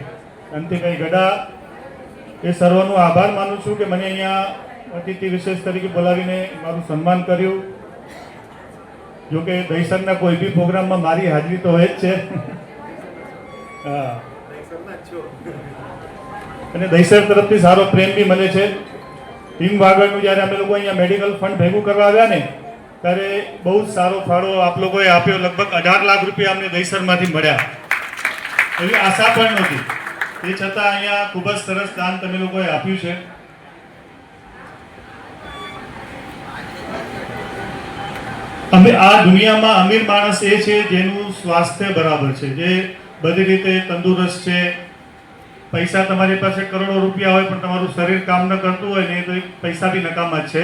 કાંતિભાઈ ગડા, એ સર્વનો આભાર માનું છું કે મને અહીંયા અતિથિ વિશેષ તરીકે બોલાવીને મારું સન્માન કર્યું. જોકે દહીસરના કોઈ બી પ્રોગ્રામમાં મારી હાજરી તો હોય જ છે. હા, અને દહીસર તરફથી સારો પ્રેમ બી મળે છે. ટીમ વાગડનું જ્યારે અમે લોકો અહીંયા મેડિકલ ફંડ ભેગું કરવા આવ્યા ને ત્યારે બહુ જ સારો ફાળો આપ લોકોએ આપ્યો. લગભગ 18 લાખ રૂપિયા અમને દહીસરમાંથી મળ્યા. એવી આશા પણ નહોતી. એ છતાં અહીંયા ખૂબ જ સરસ દાન તમે લોકોએ આપ્યું છે. અમે આ દુનિયામાં અમીર માણસ એ છે જેનું સ્વાસ્થ્ય બરાબર છે, જે બધી રીતે તંદુરસ્ત છે. પૈસા તમારી પાસે કરોડો રૂપિયા હોય પણ તમારું શરીર કામ ન કરતું હોય ને તો પૈસા બી નકામા જ છે.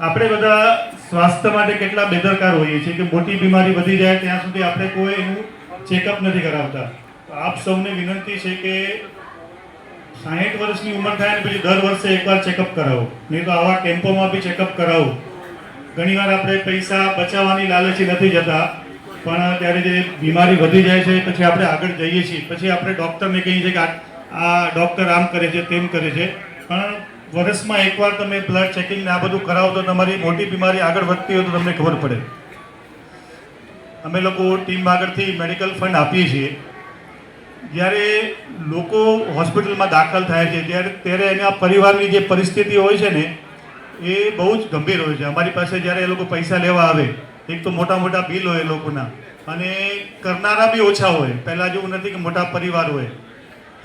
આપણે બધા સ્વાસ્થ્ય માટે કેટલા બેદરકાર હોઈએ છીએ કે મોટી બીમારી વધી જાય ત્યાં સુધી આપણે કોઈ એનું ચેકઅપ નથી કરાવતા. આપ સૌને વિનંતી છે કે 60 વર્ષની ઉંમર થાય ને પછી દર વર્ષે એકવાર ચેકઅપ કરાવો, નહીં તો આવા કેમ્પોમાં બી ચેકઅપ કરાવો. ઘણીવાર આપણે પૈસા બચાવવાની લાલચી નથી જતા, પણ ત્યારે જે બીમારી વધી જાય છે પછી આપણે આગળ જઈએ છીએ, પછી આપણે ડૉક્ટરને કહીએ છીએ કે આ ડૉક્ટર આમ કરે છે તેમ કરે છે. પણ વર્ષમાં એકવાર તમે બ્લડ ચેકિંગ ને આ બધું કરાવો તો તમારી મોટી બીમારી આગળ વધતી હોય તો તમને ખબર પડે. અમે લોકો ટીમ આગળથી મેડિકલ ફંડ આપીએ છીએ. જ્યારે લોકો હોસ્પિટલમાં દાખલ થાય છે ત્યારે એના પરિવારની જે પરિસ્થિતિ હોય છે ને એ બહુ જ ગંભીર હોય છે. અમારી પાસે જ્યારે એ લોકો પૈસા લેવા આવે, એક તો મોટા મોટા બિલ હોય એ લોકોના, અને કરનારા બી ઓછા હોય. પહેલાં જેવું નથી કે મોટા પરિવાર હોય.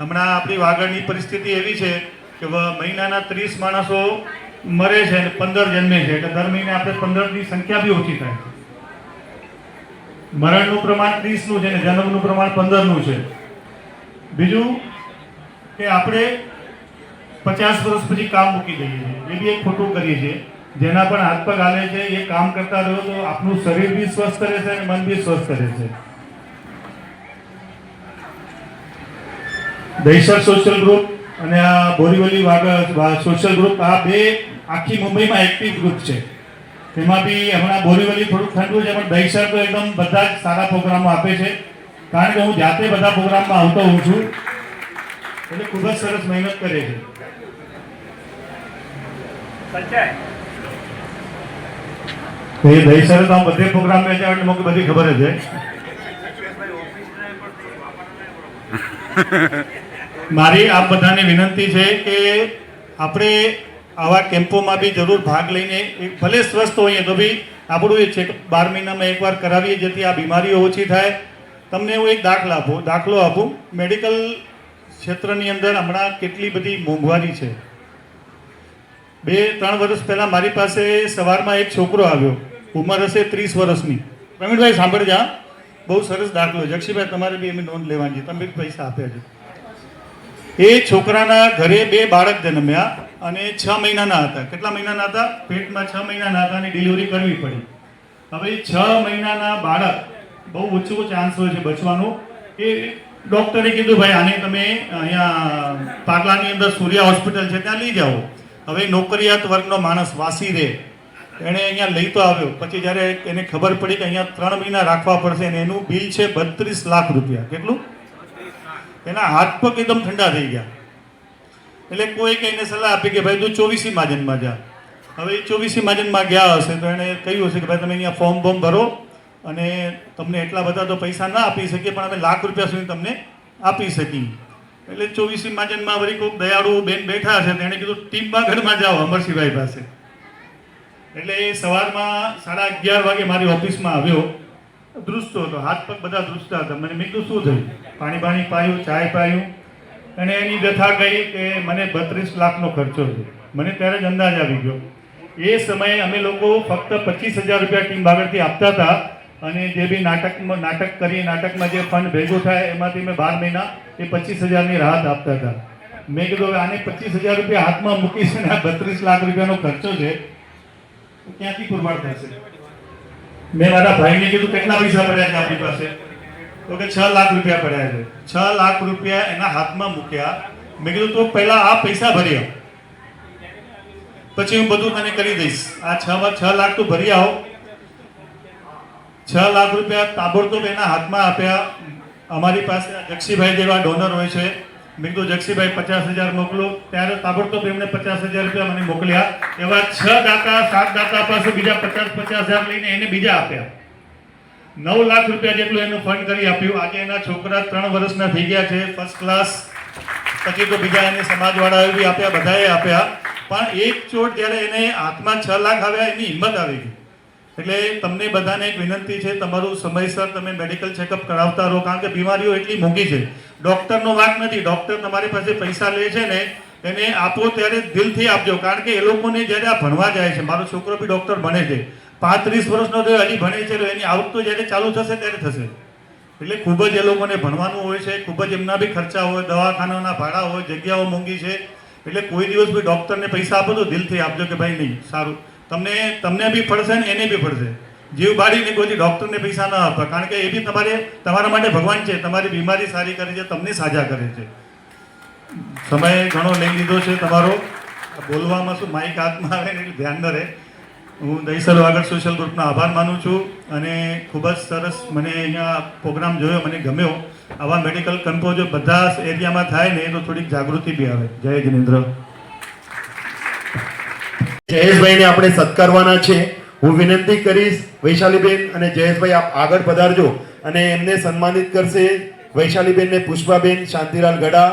હમણાં આપણી વાગડની પરિસ્થિતિ એવી છે કે મહિનાના 30 માણસો મરે છે અને 15 જન્મે છે, એટલે દર મહિને આપણે 15ની સંખ્યા બી ઓછી થાય છે. મરણનું પ્રમાણ 30નું છે ને જન્મનું પ્રમાણ 15નું છે. બીજું કે આપણે 50 વર્ષ પછી કામ મૂકી દઈએ છીએ, એ બી એક ખોટું કરીએ છીએ. જેના પણ હાથ પગ હાલે છે એ કામ કરતા રહો તો આપણું શરીર બી સ્વસ્થ રહે છે અને મન બી સ્વસ્થ રહે છે. દહીસર સોશિયલ ગ્રુપ અને આ બોરીવલી વાગડ સોશિયલ ગ્રુપ, આ બે આખી મુંબઈમાં એક્ટિવ ગ્રુપ છે. તેમાં બી હમણાં બોરીવલી થોડુંક ઠંડુ છે, પણ દહીસર તો એકદમ બધા જ સારા પ્રોગ્રામો આપે છે. કારણ કે હું જાતે બધા પ્રોગ્રામમાં આવતો હોઉં છું, એટલે ખૂબ જ સરસ મહેનત કરે છે. એ દહીસર તો બધે પ્રોગ્રામ છે એટલે મને બધી ખબર જ છે. મારી આપ બધાને વિનંતી છે કે આપણે આવા કેમ્પોમાં બી જરૂર ભાગ લઈને ભલે સ્વસ્થ હોઈએ તો બી આપણું એ ચેકઅપ 12 મહિનામાં એકવાર કરાવીએ, જેથી આ બીમારીઓ ઓછી થાય. તમને હું એક દાખલો આપું. મેડિકલ ક્ષેત્રની અંદર હમણાં કેટલી બધી મોંઘવારી છે. 2-3 વર્ષ પહેલાં મારી પાસે સવારમાં એક છોકરો આવ્યો, ઉંમર હશે 30 વર્ષની. પ્રવીણભાઈ સાંભળજા, બહુ સરસ દાખલો. જક્ષીભાઈ તમારે બી એમની નોંધ લેવાની, તમે બી પૈસા આપ્યા છે. એ છોકરાના ઘરે 2 બાળક જન્મ્યા અને 6 મહિનાના હતા. કેટલા મહિનાના હતા? પેટમાં 6 મહિનાના હતા અને ડિલિવરી કરવી પડી. હવે 6 મહિનાના બાળક બહુ ઓછો ચાન્સ હોય છે બચવાનો. એ ડૉક્ટરે કીધું ભાઈ આને તમે અહીંયા પાટલાની અંદર સૂર્યા હોસ્પિટલ છે ત્યાં લઈ જાઓ. હવે નોકરિયાત વર્ગનો માણસ વાસી રહે, એણે અહીંયા લઈ તો આવ્યો. પછી જ્યારે એને ખબર પડી કે અહીંયા 3 મહિના રાખવા પડશે અને એનું બિલ છે 32 લાખ રૂપિયા. કેટલું? એના હાથ પગ એકદમ ઠંડા થઈ ગયા. એટલે કોઈ કઈને સલાહ આપી કે ભાઈ તું 24 મહાજનમાં જા. હવે એ 24 મહાજનમાં ગયા હશે તો એણે કહ્યું હશે કે ભાઈ તમે અહીંયા ફોર્મ ભરો અને તમને એટલા બધા તો પૈસા ના આપી શકીએ પણ અમે લાખ રૂપિયા સુધી તમને આપી શકીએ. એટલે 24 મહાજનમાં વળી કોઈક દયાળુ બેન બેઠા છે તેણે કીધું ટીમ્બાગઢમાં જાઓ અમરસિંહભાઈ પાસે. એટલે એ સવારમાં 11:30 વાગે મારી ઓફિસમાં આવ્યો. ધ્રુજતો હતો, હાથ પગ બધા ધ્રુજતા હતા. મને મેં કીધું શું થયું? પાણી પાયું, ચાય પાયું અને એની વ્યથા કહી કે મને 32 લાખનો ખર્ચો છે. મને ત્યારે જ અંદાજ આવી ગયો. એ સમયે અમે લોકો ફક્ત 25,000 રૂપિયા ટીમ બાગડથી આપતા હતા અને જે બી નાટક કરી નાટકમાં જે ફંડ ભેગું થાય એમાંથી મેં 12 મહિના એ 25,000ની રાહત આપતા હતા. મેં કીધું હવે આને 25,000 રૂપિયા હાથમાં મૂકીશ ને આ 32 લાખ રૂપિયાનો ખર્ચો છે તો ક્યાંથી પુરવાર થશે? મેં મારા ભાઈને કીધું કેટલા પૈસા પડ્યા છે આપણી પાસે? તો કે 6 લાખ રૂપિયા પડ્યા છે. 6 લાખ રૂપિયા એના હાથમાં મૂક્યા. મેં કીધું તો પહેલા આ પૈસા ભરી આવ, પછી હું બધું તને કરી દઈશ. આ 6 લાખ તો ભરી આવો. 6 લાખ રૂપિયા તાબડતોબ એના હાથમાં આપ્યા. અમારી પાસે જક્ષીભાઈ જેવા ડોનર હોય છે. મેં કીધું જક્ષીભાઈ 50,000 મોકલો. ત્યારે તાબડતોબ એમને 50,000 રૂપિયા મને મોકલ્યા. એવા 6 દાતા 7 દાતા પાસે બીજા 50,000 લઈને એને બીજા આપ્યા. 9 લાખ રૂપિયા જેટલું એનું ફંડ કરી આપ્યું. આજે એના છોકરા 3 વર્ષના થઈ ગયા છે, ફર્સ્ટ ક્લાસ. પછી તો બીજા એને સમાજવાળાએ બી આપ્યા, બધાએ આપ્યા. પણ એક ચોટ જ્યારે એને હાથમાં 6 લાખ આવ્યા એની હિંમત આવી ગઈ. એટલે તમને બધાને એક વિનંતી છે, તમારું સમયસર તમે મેડિકલ ચેકઅપ કરાવતા રહો. કારણ કે બીમારીઓ એટલી મોંઘી છે, ડૉક્ટરનો વાંક નથી. ડૉક્ટર તમારી પાસે પૈસા લે છે ને એને આપો ત્યારે દિલથી આપજો. કારણ કે એ લોકોને જ્યારે આ ભણવા જાય છે, મારો છોકરો બી ડૉક્ટર બને છે, 35 વર્ષનો થયો હજી ભણે છે, એની આવક તો જ્યારે ચાલુ થશે ત્યારે થશે. એટલે ખૂબ જ એ લોકોને ભણવાનું હોય છે, ખૂબ જ એમના બી ખર્ચા હોય, દવાખાનાના ભાડા હોય, જગ્યાઓ મોંઘી છે. એટલે કોઈ દિવસ બી ડૉક્ટરને પૈસા આપો તો દિલથી આપજો કે ભાઈ નહીં સારું તમને બી પડશે ને એને બી પડશે. જીવ બાળીને કોઈ ડૉક્ટરને પૈસા ના આપવા, કારણ કે એ બી તમારા માટે ભગવાન છે, તમારી બીમારી સારી કરે છે, તમને સાજા કરે છે. સમય ઘણો લઈ લીધો છે તમારો. બોલવામાં શું માઇક હાથમાં આવે ને એટલે ધ્યાન ન રહે. હું દહીસર વાગડ સોશિયલ ગ્રુપનો આભાર માનું છું અને ખૂબ જ સરસ મને અહીંયા પ્રોગ્રામ જોયો, મને ગમ્યો. આવા મેડિકલ કેમ્પો જો બધા એરિયામાં થાય ને તો થોડીક જાગૃતિ બી આવે. જય જિનેન્દ્ર. જયેશભાઈને આપણે સત્કારવાના છે. હું વિનંતી કરીશ વૈશાલીબેન અને જયેશભાઈ આપ આગળ પધારજો અને એમને સન્માનિત કરશે. વૈશાલીબેનને પુષ્પાબેન શાંતિલાલ ગડા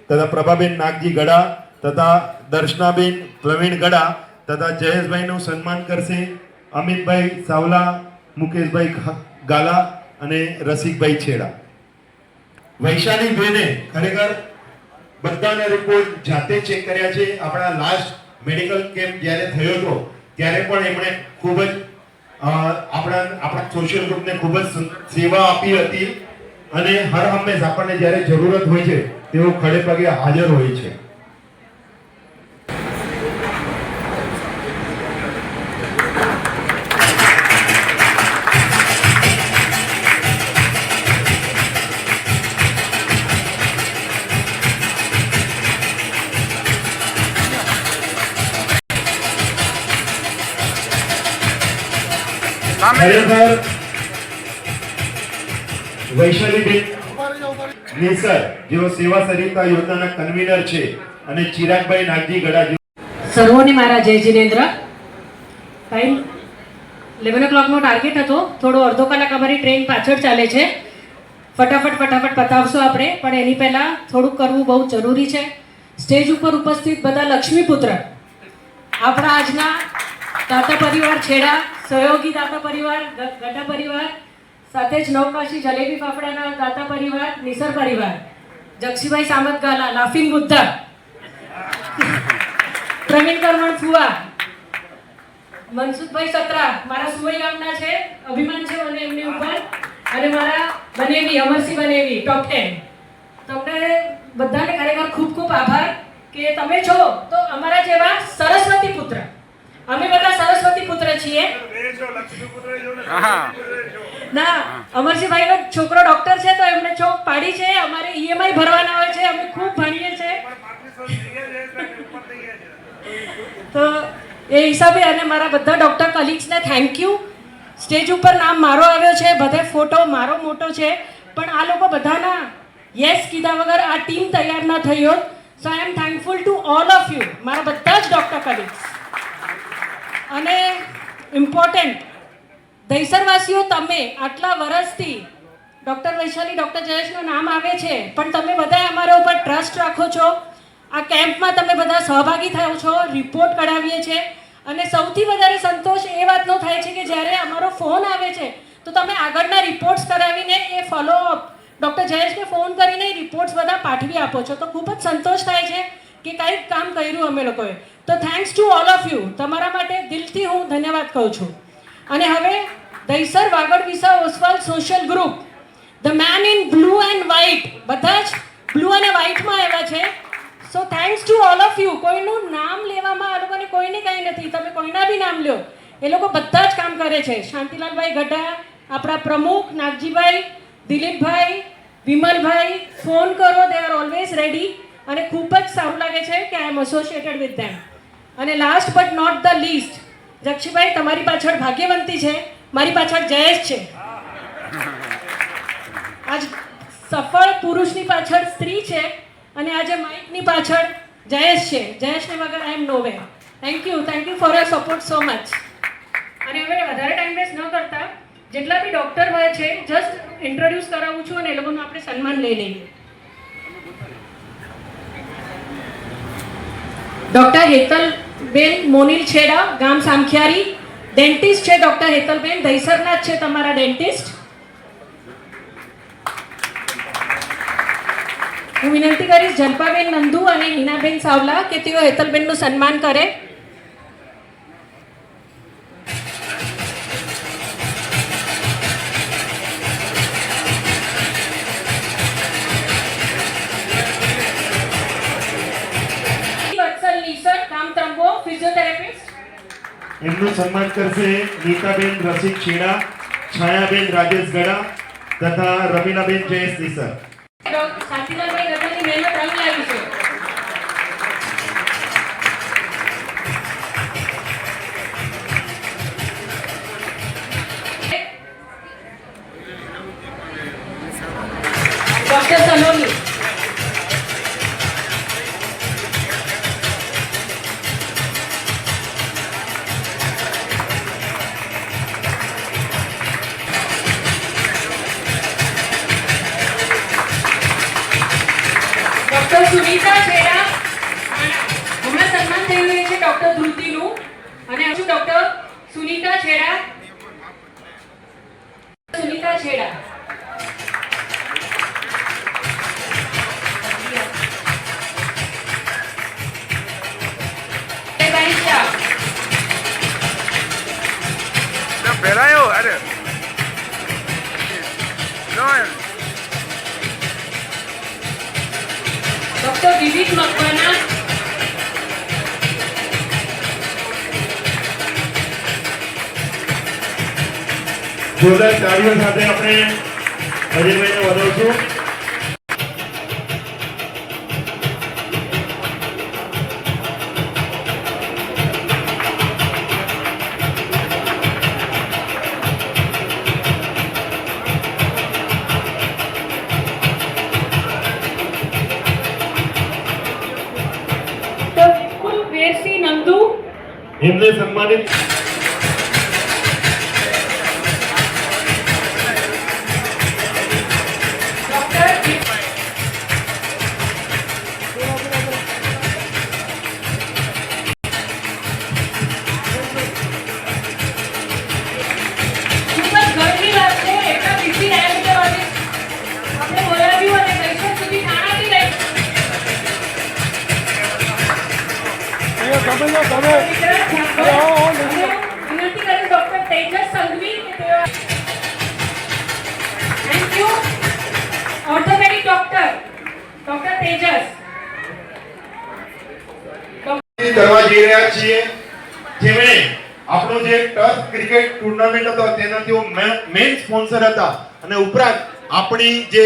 તથા પ્રભાબેન નાગજી ગડા તથા દર્શનાબેન પ્રવીણ ગડા તથા જયેશભાઈનું સન્માન કરશે અમિતભાઈ સાવલા, મુકેશભાઈ ગાલા અને રસિકભાઈ છેડા. વૈશાલીબેને ખરેખર બધાના રિપોર્ટ જાતે ચેક કર્યા છે. આપણા લાસ્ટ મેડિકલ કેમ્પ જ્યારે થયો હતો ત્યારે પણ એમણે ખૂબ જ આપણા સોશિયલ ગ્રુપને ખૂબ જ સેવા આપી હતી અને હર હંમેશ આપણને જ્યારે જરૂરત હોય છે તેઓ ખડે પગે હાજર હોય છે. ખરેખર વૈશાલીબેન નેસર જેઓ સેવા સરિતા યોજનાના કન્વીનર છે અને ચિરાગભાઈ નાગજી ગડા સર્વોને મારા જય જિનેન્દ્ર. ટાઈમ 11 o'clockનો ટાર્ગેટ હતો, થોડો અડધો કલાક અમારી ટ્રેન પાછળ ચાલે છે. ફટાફટ પતાવશું આપણે, પણ એની પહેલાં થોડુંક કરવું બહુ જરૂરી છે. સ્ટેજ ઉપર ઉપસ્થિત બધા લક્ષ્મીપુત્ર આપણા આજના દાતા પરિવાર છેડા, સહયોગી દાતા પરિવાર, ગઢા પરિવાર, સાથે જ નવકાશી જલેબી ફાફડાના દાતા પરિવાર, નિસર પરિવાર, જક્ષીભાઈ સામત ગાલા, લાફિંગ બુદ્ધા, પ્રવીણ કરમણ ફુવા, મનસુખભાઈ સત્રા મારા સુવઈ ગામના છે, અભિમાન છે મને એમની ઉપર, અને મારા બનેવી અમરસિંહ બનેવી ટોપ 10. તમને બધાને ખરેખર ખૂબ ખૂબ આભાર કે તમે છો તો અમારા જેવા સરસ્વતી પુત્ર. અમે બધા સરસ્વતી પુત્ર છીએ. ના, અમરસિંહભાઈનો છોકરો ડોક્ટર છે તો એમને ચોક પાડી છે. અમારે EMI ભરવાના હોય છે, અમે ખૂબ ભણીએ છીએ. તો એ હિસાબે અને મારા બધા ડોક્ટર કલીગ્સને થેન્ક યુ. સ્ટેજ ઉપર નામ મારો આવ્યો છે, બધે ફોટો મારો મોટો છે, પણ આ લોકો બધાના યસ કીધા વગર આ ટીમ તૈયાર ન થઈ હોત. So I am thankful to all of you, મારા બધા જ ડૉક્ટર કલીગ્સ. અને ઇમ્પોર્ટન્ટ દહીસરવાસીઓ, તમે આટલા વર્ષથી ડૉક્ટર વૈશાલી, ડૉક્ટર જયેશનું નામ આવે છે, પણ તમે બધા અમારા ઉપર ટ્રસ્ટ રાખો છો. આ કેમ્પમાં તમે બધા સહભાગી થાઓ છો, રિપોર્ટ કઢાવીએ છીએ. અને સૌથી વધારે સંતોષ એ વાતનો થાય છે કે જ્યારે અમારો ફોન આવે છે તો તમે આગળના રિપોર્ટ્સ કરાવીને એ ફોલોઅપ ડૉક્ટર જયેશને ફોન કરીને રિપોર્ટ્સ બધા પાઠવી આપો છો. તો ખૂબ જ સંતોષ થાય છે કે કંઈક કામ કર્યું અમે લોકોએ. તો thanks to all of you, તમારા માટે દિલથી હું ધન્યવાદ કહું છું. અને હવે Dahisar Vagad Visa Oswal social group, the men in blue and white, બધા જ બ્લુ અને વ્હાઇટમાં આવ્યા છે. So thanks to all of you. કોઈનું નામ લેવામાં આ લોકોને કોઈને કંઈ નથી, તમે કોઈના બી નામ લ્યો, એ લોકો બધા જ કામ કરે છે. શાંતિલાલભાઈ ગઢા, આપણા પ્રમુખ નાગજીભાઈ, દિલીપભાઈ, વિમલભાઈ, ફોન કરો, દે આર ઓલવેઝ રેડી. અને ખૂબ જ સારું લાગે છે કે આઈ એમ એસોસિએટેડ વિથ ધેમ. અને last but not the least, Jakshibhai, તમારી પાછળ ભાગ્યવંતી છે, મારી પાછળ જયેશ છે. આજ સફળ પુરુષની પાછળ સ્ત્રી છે અને આજે માઇકની પાછળ જયેશ છે. જયેશને વગર I am no way. Thank you for your support so much. અને હવે વધારે ટાઈમ વેસ્ટ ન કરતા, જેટલા બી ડૉક્ટર હોય છે જસ્ટ ઇન્ટ્રોડ્યુસ કરાવું છું અને એ લોકોનું આપણે સન્માન લઈ લઈએ. ડૉક્ટર હેતલબેન મોનિલ છેડા, ગામ સામખિયારી, ડેન્ટિસ્ટ છે ડૉક્ટર હેતલબેન, દહીસરના જ છે તમારા ડેન્ટિસ્ટ. હું વિનંતી કરીશ જલ્પાબેન નંદુ અને હિનાબેન સાવલા કે તેઓ હેતલબેનનું સન્માન કરે. વત્સલ નીસર, ગામ ત્રંબો, ફિઝિયોથેરાપિસ્ટ. એમનું સન્માન કરશે નીતાબેન રસિક છેડા, છાયાબેન રાજેશ ગડા તથા રમીલાબેન જયેશ નીસર. શાંતિલાલભાઈ ગઢાની મહેનત રંગ લાવી છે. ડૉક્ટર સલોની, ડૉક્ટર સુનીતા છેડા, હમણાં સન્માન થઈ રહ્યું છે ડૉક્ટર ધ્રુતિનું. અને હજુ ડૉક્ટર સુનીતા છેડા, સુનીતા છેડા. પહેરાયો અરે નો ડૉક્ટર વિવિધ મકવાના, જોરદાર તાળીઓ સાથે આપણે અજયભાઈને વધાવશું. વેરસિંહ નંદુ, એમને સન્માનિત ડૉક્ટર તેજસ સંઘવી કે તેઓ thank you. Orthopaedic doctor Tejas. કરવા જઈ રહ્યા છીએ, જેમણે આપણો જે ટર્ફ ક્રિકેટ ટુર્નામેન્ટ હતો તેના તેઓ મેઇન સ્પોન્સર હતા અને ઉપરાંત આપણી જે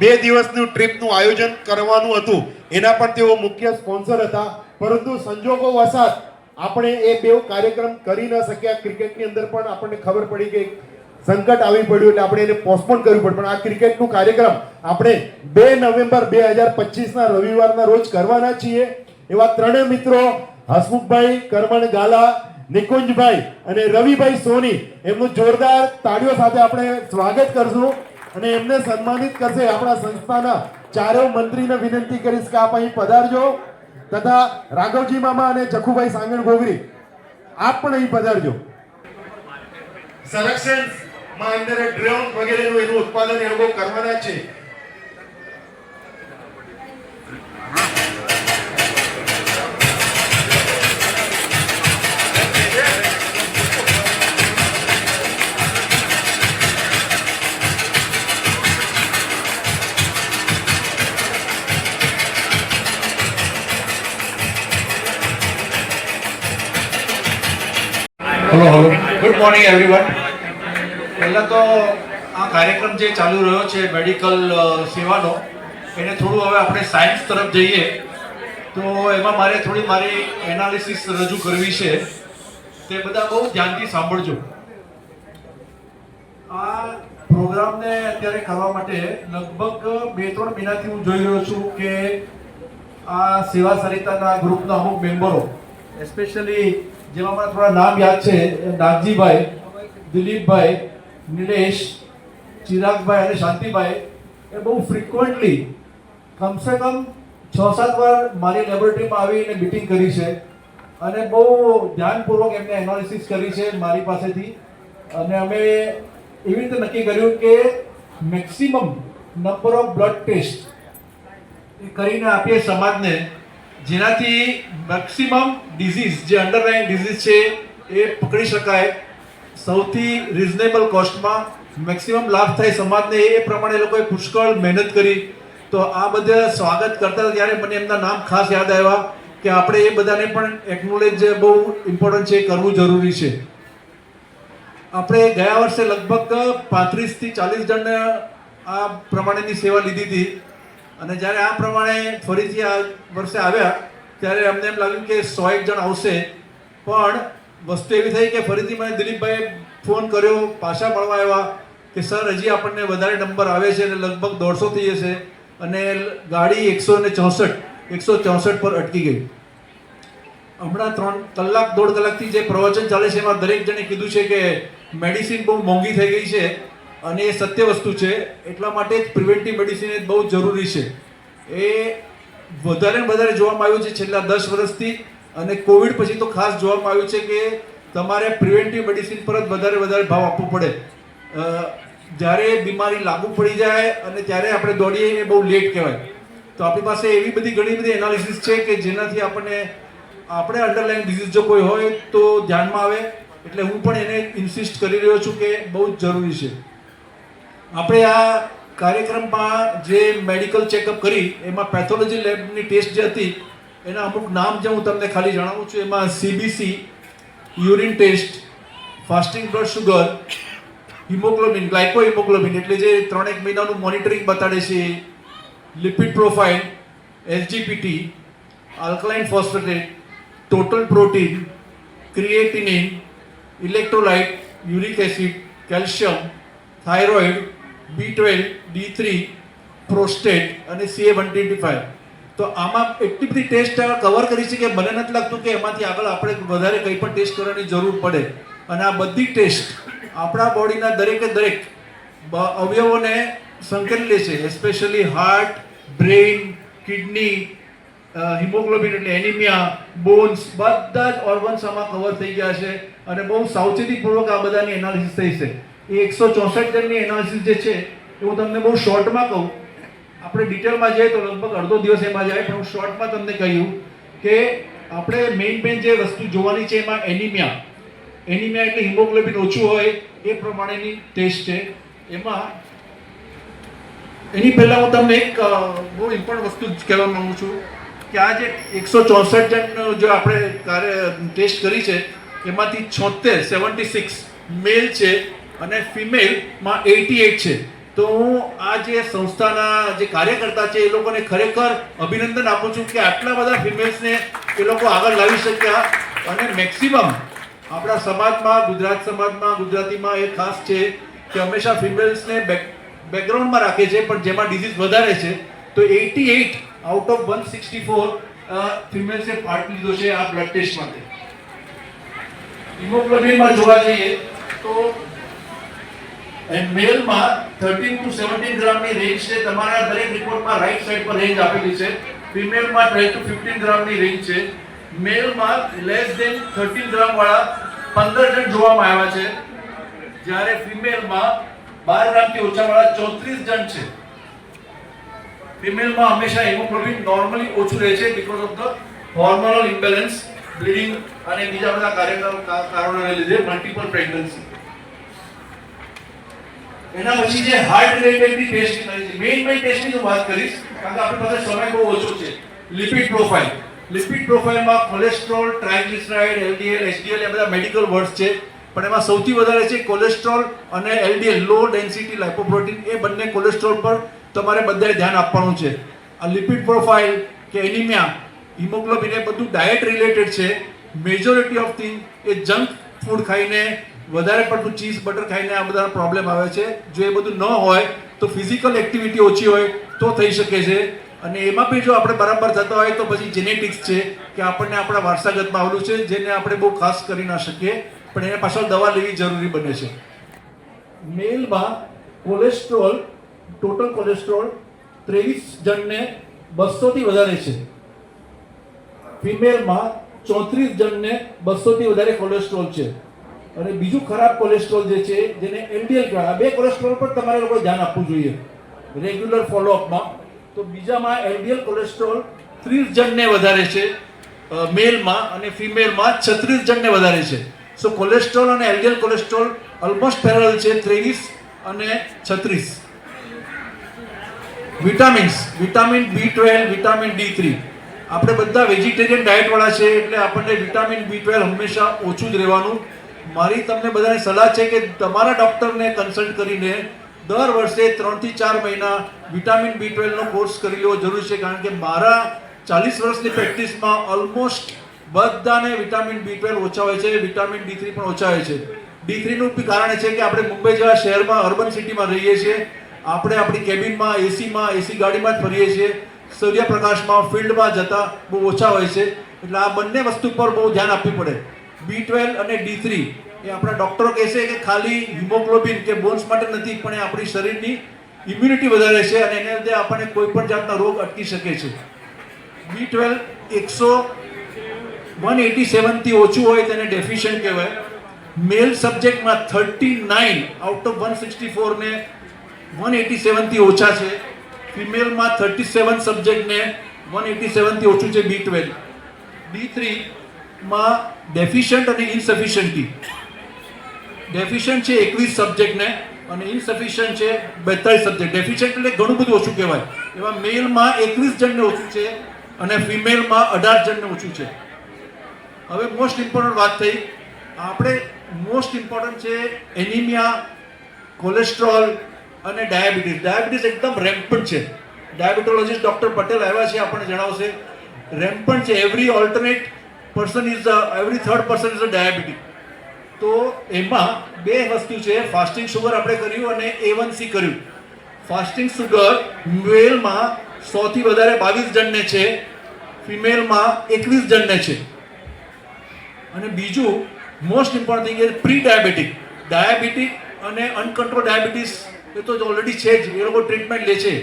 2 દિવસનું ટ્રીપનું આયોજન કરવાનું હતું એના પણ તેઓ મુખ્ય સ્પોન્સર હતા. પરંતુ સંજોગો વસાત આપણે એ બે કાર્યક્રમ કરી ન શક્યા. ક્રિકેટની અંદર પણ આપણને ખબર પડી કે સંકટ આવી પડ્યું એટલે આપણે એને પોસ્ટપોન કરવું પડ્યું. પણ આ ક્રિકેટનું કાર્યક્રમ આપણે 2 નવેમ્બર 2025ના રવિવારના રોજ કરવાના છીએ. એવા ત્રણેય મિત્રો હસમુખભાઈ કરમણ ગાલા, નિકુંજભાઈ અને રવિભાઈ સોની, એમનું જોરદાર તાળીઓ સાથે આપણે સ્વાગત કરશું અને એમને સન્માનિત કરશે. આપણા સંસ્થાના ચારેય મંત્રીને વિનંતી કરીશ કે આપ અહીં પધારજો, તથા રાઘવજી મામા અને જખુભાઈ સાંગણ ગોગરી આપ પણ અહીં પધારજો. સંરક્ષણમાં અંદર ડ્રોન વગેરેનું એનું ઉત્પાદન એ લોકો કરવાના છે. Hello good morning everyone. પહેલાં તો આ કાર્યક્રમ જે ચાલુ રહ્યો છે મેડિકલ સેવાનો, એને થોડું હવે આપણે સાયન્સ તરફ જઈએ તો એમાં મારે થોડી મારી એનાલિસિસ રજૂ કરવી છે. તે બધા બહુ ધ્યાનથી સાંભળજો. આ પ્રોગ્રામને અત્યારે કરવા માટે લગભગ 2-3 મહિનાથી હું જોઈ રહ્યો છું કે આ સેવા સરિતાના ગ્રુપના અમુક મેમ્બરો, એસ્પેશિયલી જેમાં મને થોડા નામ યાદ છે, નાગજીભાઈ, દિલીપભાઈ, નિલેશ, ચિરાગભાઈ અને શાંતિભાઈ, એ બહુ ફ્રિકવન્ટલી કમસે કમ 6-7 વાર મારી લેબોરેટરીમાં આવીને મીટિંગ કરી છે અને બહુ ધ્યાનપૂર્વક એમને એનાલિસિસ કરી છે મારી પાસેથી. અને અમે એવી રીતે નક્કી કર્યું કે maximum number of blood test એ કરીને આપીએ સમાજને, જેનાથી મેક્સિમમ ડિઝીઝ જે અંડરલાઈન ડિઝીઝ છે એ પકડી શકાય, સૌથી રિઝનેબલ કોસ્ટમાં મેક્સિમમ લાભ થાય સમાજને. એ પ્રમાણે લોકોએ પુષ્કળ મહેનત કરી. તો આ બધા સ્વાગત કરતા ત્યારે મને એમના નામ ખાસ યાદ આવ્યા કે આપણે એ બધાને પણ એકનોલેજ બહુ ઇમ્પોર્ટન્ટ છે, કરવું જરૂરી છે. આપણે ગયા વર્ષે લગભગ 35 થી 40 જણને આ પ્રમાણેની સેવા લીધી હતી અને જ્યારે આ પ્રમાણે ફરીથી આ વર્ષે આવ્યા ત્યારે અમને એમ લાગ્યું કે 100 જણ આવશે. પણ વસ્તુ એવી થઈ કે ફરીથી મને દિલીપભાઈએ ફોન કર્યો, પાછા મળવા આવ્યા કે સર હજી આપણને વધારે નંબર આવે છે અને લગભગ 150 થઈ જશે અને ગાડી 164 પર અટકી ગઈ. હમણાં 3-1.5 કલાકથી જે પ્રવચન ચાલે છે એમાં દરેક જણે કીધું છે કે મેડિસિન બહુ મોંઘી થઈ ગઈ છે અને એ સત્ય વસ્તુ છે. એટલા માટે જ પ્રિવેન્ટિવ મેડિસિન એ બહુ જરૂરી છે. એ વધારે વધારે જોવામાં આવ્યું છે છેલ્લા 10 વર્ષથી અને કોવિડ પછી તો ખાસ જોવામાં આવ્યું છે કે તમારે પ્રિવેન્ટિવ મેડિસિન પર જ વધારે ભાવ આપવો પડે. જ્યારે બીમારી લાગુ પડી જાય અને ત્યારે આપણે દોડીએ એ બહુ લેટ કહેવાય. તો આપણી પાસે એવી બધી ઘણી બધી એનાલિસિસ છે કે જેનાથી આપણે અંડરલાઈન ડિઝીઝ જો કોઈ હોય તો ધ્યાનમાં આવે. એટલે હું પણ એને ઇન્સિસ્ટ કરી રહ્યો છું કે બહુ જ જરૂરી છે. આપણે આ કાર્યક્રમમાં જે મેડિકલ ચેકઅપ કરી એમાં પેથોલોજી લેબની ટેસ્ટ જે હતી એના અમુક નામ જે હું તમને ખાલી જણાવું છું. એમાં CBC, urine test, fasting blood sugar, haemoglobin, glyco haemoglobin એટલે જે 3-1 મહિનાનું મોનિટરિંગ બતાડે છે, lipid profile, SGPT, alkaline phosphate, total protein, creatinine, electrolyte, uric acid, calcium, thyroid, B12, D3, prostate અને CA-125. તો આમાં એટલી બધી ટેસ્ટ કવર કરી છે કે મને નથી લાગતું કે એમાંથી આગળ આપણે વધારે કંઈ પણ ટેસ્ટ કરવાની જરૂર પડે. અને આ બધી ટેસ્ટ આપણા બોડીના દરેકે દરેક અવયવોને સંકેલી લે છે, especially heart, brain, kidney, haemoglobin એટલે એનિમિયા, બોન્સ, બધા જ ઓર્ગન્સ આમાં કવર થઈ ગયા છે અને બહુ સાવચેતીપૂર્વક આ બધાની એનાલિસિસ થઈ છે. એ 164 જણની એનાલિસિસ જે છે એ હું તમને બહુ શોર્ટમાં કહું. આપણે ડિટેલમાં જઈએ તો લગભગ અડધો દિવસ એમાં જાય, પણ હું શોર્ટમાં તમને કહ્યું કે આપણે મેઇન જે વસ્તુ જોવાની છે એમાં એનિમિયા એટલે હિમોગ્લોબિન ઓછું હોય એ પ્રમાણેની ટેસ્ટ છે. એમાં એની પહેલાં હું તમને એક બહુ ઇમ્પોર્ટન્ટ વસ્તુ કહેવા માંગુ છું કે આ જે 164 જણ જો આપણે ટેસ્ટ કરી છે એમાંથી 76 મેલ છે અને ફિમેલમાં 88 છે. તો હું આ જે સંસ્થાના જે કાર્યકર્તા છે એ લોકોને ખરેખર અભિનંદન આપું છું કે આટલા બધા ફિમેલ્સને એ લોકો આગળ લાવી શક્યા. અને મેક્સિમમ આપણા સમાજમાં, ગુજરાત સમાજમાં, ગુજરાતીમાં એ ખાસ છે કે હંમેશા ફિમેલ્સને બેકગ્રાઉન્ડમાં રાખે છે, પણ જેમાં ડિઝીઝ વધારે છે તો 88 આઉટ ઓફ 164 ફિમેલ્સે પાર્ટ લીધો છે આ બ્લડ ટેસ્ટ માટે. હિમોગ્લોબિનમાં જોવા જઈએ તો મેલમાં 13 to 17 ગ્રામની રેન્જ છે. તમારા દરેક રિપોર્ટમાં રાઈટ સાઈડ પર રેન્જ આપેલી છે. ફિમેલમાં 12 to 15 ગ્રામની રેન્જ છે. મેલમાં લેસ ધેન 13 ગ્રામ વાળા 15 જણ જોવામાં આવ્યા છે, જ્યારે ફિમેલમાં 12 ગ્રામથી ઓછા વાળા 34 જણ છે. ફિમેલમાં હંમેશા હિમોગ્લોબિન નોર્મલી ઓછું રહે છે because of the hormonal imbalance, bleeding અને બીજા બધા કારણોને લીધે મલ્ટિપલ પ્રેગ્નન્સી. એના પછી જે હાર્ટ રિલેટેડની ટેસ્ટ કરી છે, મેઇન ટેસ્ટની હું વાત કરીશ કારણ કે આપણી પાસે સમય બહુ ઓછો છે. Lipid profile. લિપિડ પ્રોફાઇલમાં કોલેસ્ટ્રોલ, ટ્રાઇગ્લિસરાઇડ, એલડીએલ, એચડીએલ એ બધા મેડિકલ વર્ડ્સ છે, પણ એમાં સૌથી વધારે છે કોલેસ્ટ્રોલ અને એલડીએલ, લો ડેન્સિટી લાઇપોપ્રોટીન. એ બંને કોલેસ્ટ્રોલ પર તમારે બધાએ ધ્યાન આપવાનું છે. આ લિપિડ પ્રોફાઇલ કે એનિમિયા, હિમોગ્લોબિન એ બધું ડાયટ રિલેટેડ છે. Majority of thing A junk food ખાઈને, વધારે પડતું ચીઝ બટર ખાઈને આ બધા પ્રોબ્લેમ આવે છે. જો એ બધું ન હોય તો ફિઝિકલ એક્ટિવિટી ઓછી હોય તો થઈ શકે છે. અને એમાં બી જો આપણે બરાબર થતા હોય તો પછી જેનેટિક્સ છે કે આપણને આપણા વારસાગતમાં આવેલું છે, જેને આપણે બહુ ખાસ કરી ના શકીએ, પણ એને પાછળ દવા લેવી જરૂરી બને છે. મેલમાં કોલેસ્ટ્રોલ, ટોટલ કોલેસ્ટ્રોલ 23 જણને 200 થી વધારે છે. ફિમેલમાં 34 જણને 200 થી વધારે કોલેસ્ટ્રોલ છે. અને બીજું ખરાબ કોલેસ્ટ્રોલ જે છે જેને એલડીએલ કહેવાય, આ બે કોલેસ્ટ્રોલ પર તમારે લોકોએ ધ્યાન આપવું જોઈએ રેગ્યુલર ફોલોઅપમાં. તો બીજામાં એલડીએલ કોલેસ્ટ્રોલ 30 જણને વધારે છે મેલમાં, અને ફિમેલમાં 36 જણને વધારે છે. સો કોલેસ્ટ્રોલ અને એલડીએલ કોલેસ્ટ્રોલ ઓલમોસ્ટ પેરેલલ છે, 23 અને 36. Vitamins, vitamin B12, vitamin D3. આપણે બધા વેજીટેરિયન ડાયટવાળા છે એટલે આપણને વિટામિન B12 હંમેશા ઓછું જ રહેવાનું. મારી તમને બધાને સલાહ છે કે તમારા ડૉક્ટરને કન્સલ્ટ કરીને દર વર્ષે 3 થી 4 મહિના વિટામિન B12 નો કોર્સ કરી લેવો જરૂરી છે, કારણ કે મારા 40 વર્ષની પ્રેક્ટિસમાં ઓલમોસ્ટ બધાને વિટામિન B12 ઓછા હોય છે, વિટામિન D3 પણ ઓછા હોય છે. D3 નું બી કારણ છે કે આપણે મુંબઈ જેવા શહેરમાં, અર્બન સિટીમાં રહીએ છીએ. આપણે આપણી કેબિનમાં, એસી ગાડીમાં જ ફરીએ છીએ. સૂર્યપ્રકાશમાં, ફિલ્ડમાં જતા બહુ ઓછા હોય છે. એટલે આ બંને વસ્તુ પર બહુ ધ્યાન આપવું પડે. B12 અને D3 એ આપણા ડૉક્ટરો કહેશે કે ખાલી હિમોગ્લોબિન કે બોન્સ માટે નથી, પણ એ આપણી શરીરની ઇમ્યુનિટી વધારે છે અને એને લીધે આપણને કોઈ પણ જાતના રોગ અટકી શકે છે. B12 187 થી ઓછું હોય તેને ડેફિશિયન્ટ કહેવાય. મેલ સબ્જેક્ટમાં 39 આઉટ ઓફ 164 ને 187 થી ઓછા છે. ફિમેલમાં 37 સબ્જેક્ટને 187 થી ઓછું છે B12. D3 માં ડેફિશિયન્ટ અને ઇનસફિશિયન્ટી. ડેફિશિયન્ટ છે 21 સબ્જેક્ટને અને ઇનસફિશિયન્ટ છે 42 સબ્જેક્ટ. ડેફિશિયન્ટ એટલે ઘણું બધું ઓછું કહેવાય. એમાં મેલમાં 21 જણને ઓછું છે અને ફિમેલમાં 18 જણને ઓછું છે. હવે મોસ્ટ ઇમ્પોર્ટન્ટ વાત થઈ, આપણે મોસ્ટ ઇમ્પોર્ટન્ટ છે એનિમિયા, કોલેસ્ટ્રોલ અને ડાયાબિટીસ. ડાયાબિટીસ એકદમ રેમ્પન્ટ છે. ડાયાબિટોલોજીસ્ટ ડૉક્ટર પટેલ આવ્યા છે, આપણને જણાવશે. રેમ્પન્ટ છે. Every third person is a diabetic. તો એમાં બે વસ્તુ છે, ફાસ્ટિંગ શુગર આપણે કર્યું અને A1C કર્યું. ફાસ્ટિંગ શુગર મેલમાં 100 થી વધારે 22 જણને છે, ફિમેલમાં 21 જણને છે. અને બીજું મોસ્ટ ઇમ્પોર્ટન્ટ થિંગ એ પ્રી ડાયાબિટીક. ડાયાબિટીક અને અનકન્ટ્રોલ ડાયાબિટીસ એ તો ઓલરેડી છે જ, એ લોકો ટ્રીટમેન્ટ લે છે.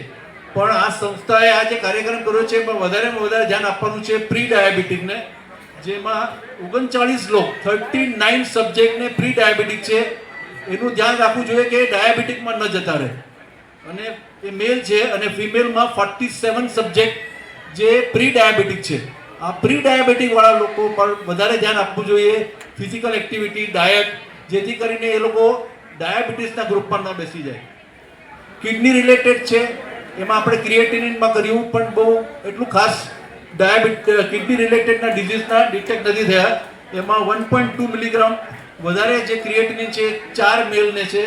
પણ આ સંસ્થાએ આ જે કાર્યક્રમ કર્યો છે એમાં વધારેમાં વધારે ધ્યાન આપવાનું છે પ્રી ડાયાબિટીકને, જેમાં 39 સબ્જેક્ટને પ્રી ડાયાબિટીક છે. એનું ધ્યાન રાખવું જોઈએ કે ડાયાબિટીકમાં ન જતા રહે. અને એ મેલ છે અને ફિમેલમાં 47 સબ્જેક્ટ જે પ્રી ડાયાબિટીક છે. આ પ્રી ડાયાબિટીક વાળા લોકો પર વધારે ધ્યાન આપવું જોઈએ, ફિઝિકલ એક્ટિવિટી, ડાયટ, જેથી કરીને એ લોકો ડાયાબિટીસના ગ્રુપમાં ન બેસી જાય. કિડની રિલેટેડ છે, એમાં આપણે ક્રિએટિનિનમાં કર્યું પણ બહુ એટલું ખાસ કિડની રિલેટેડના ડિઝીઝના ડિટેક્ટ નથી થયા. એમાં 1.2 મિલીગ્રામ વધારે જે ક્રિએટિનિન છે 4 મેલને છે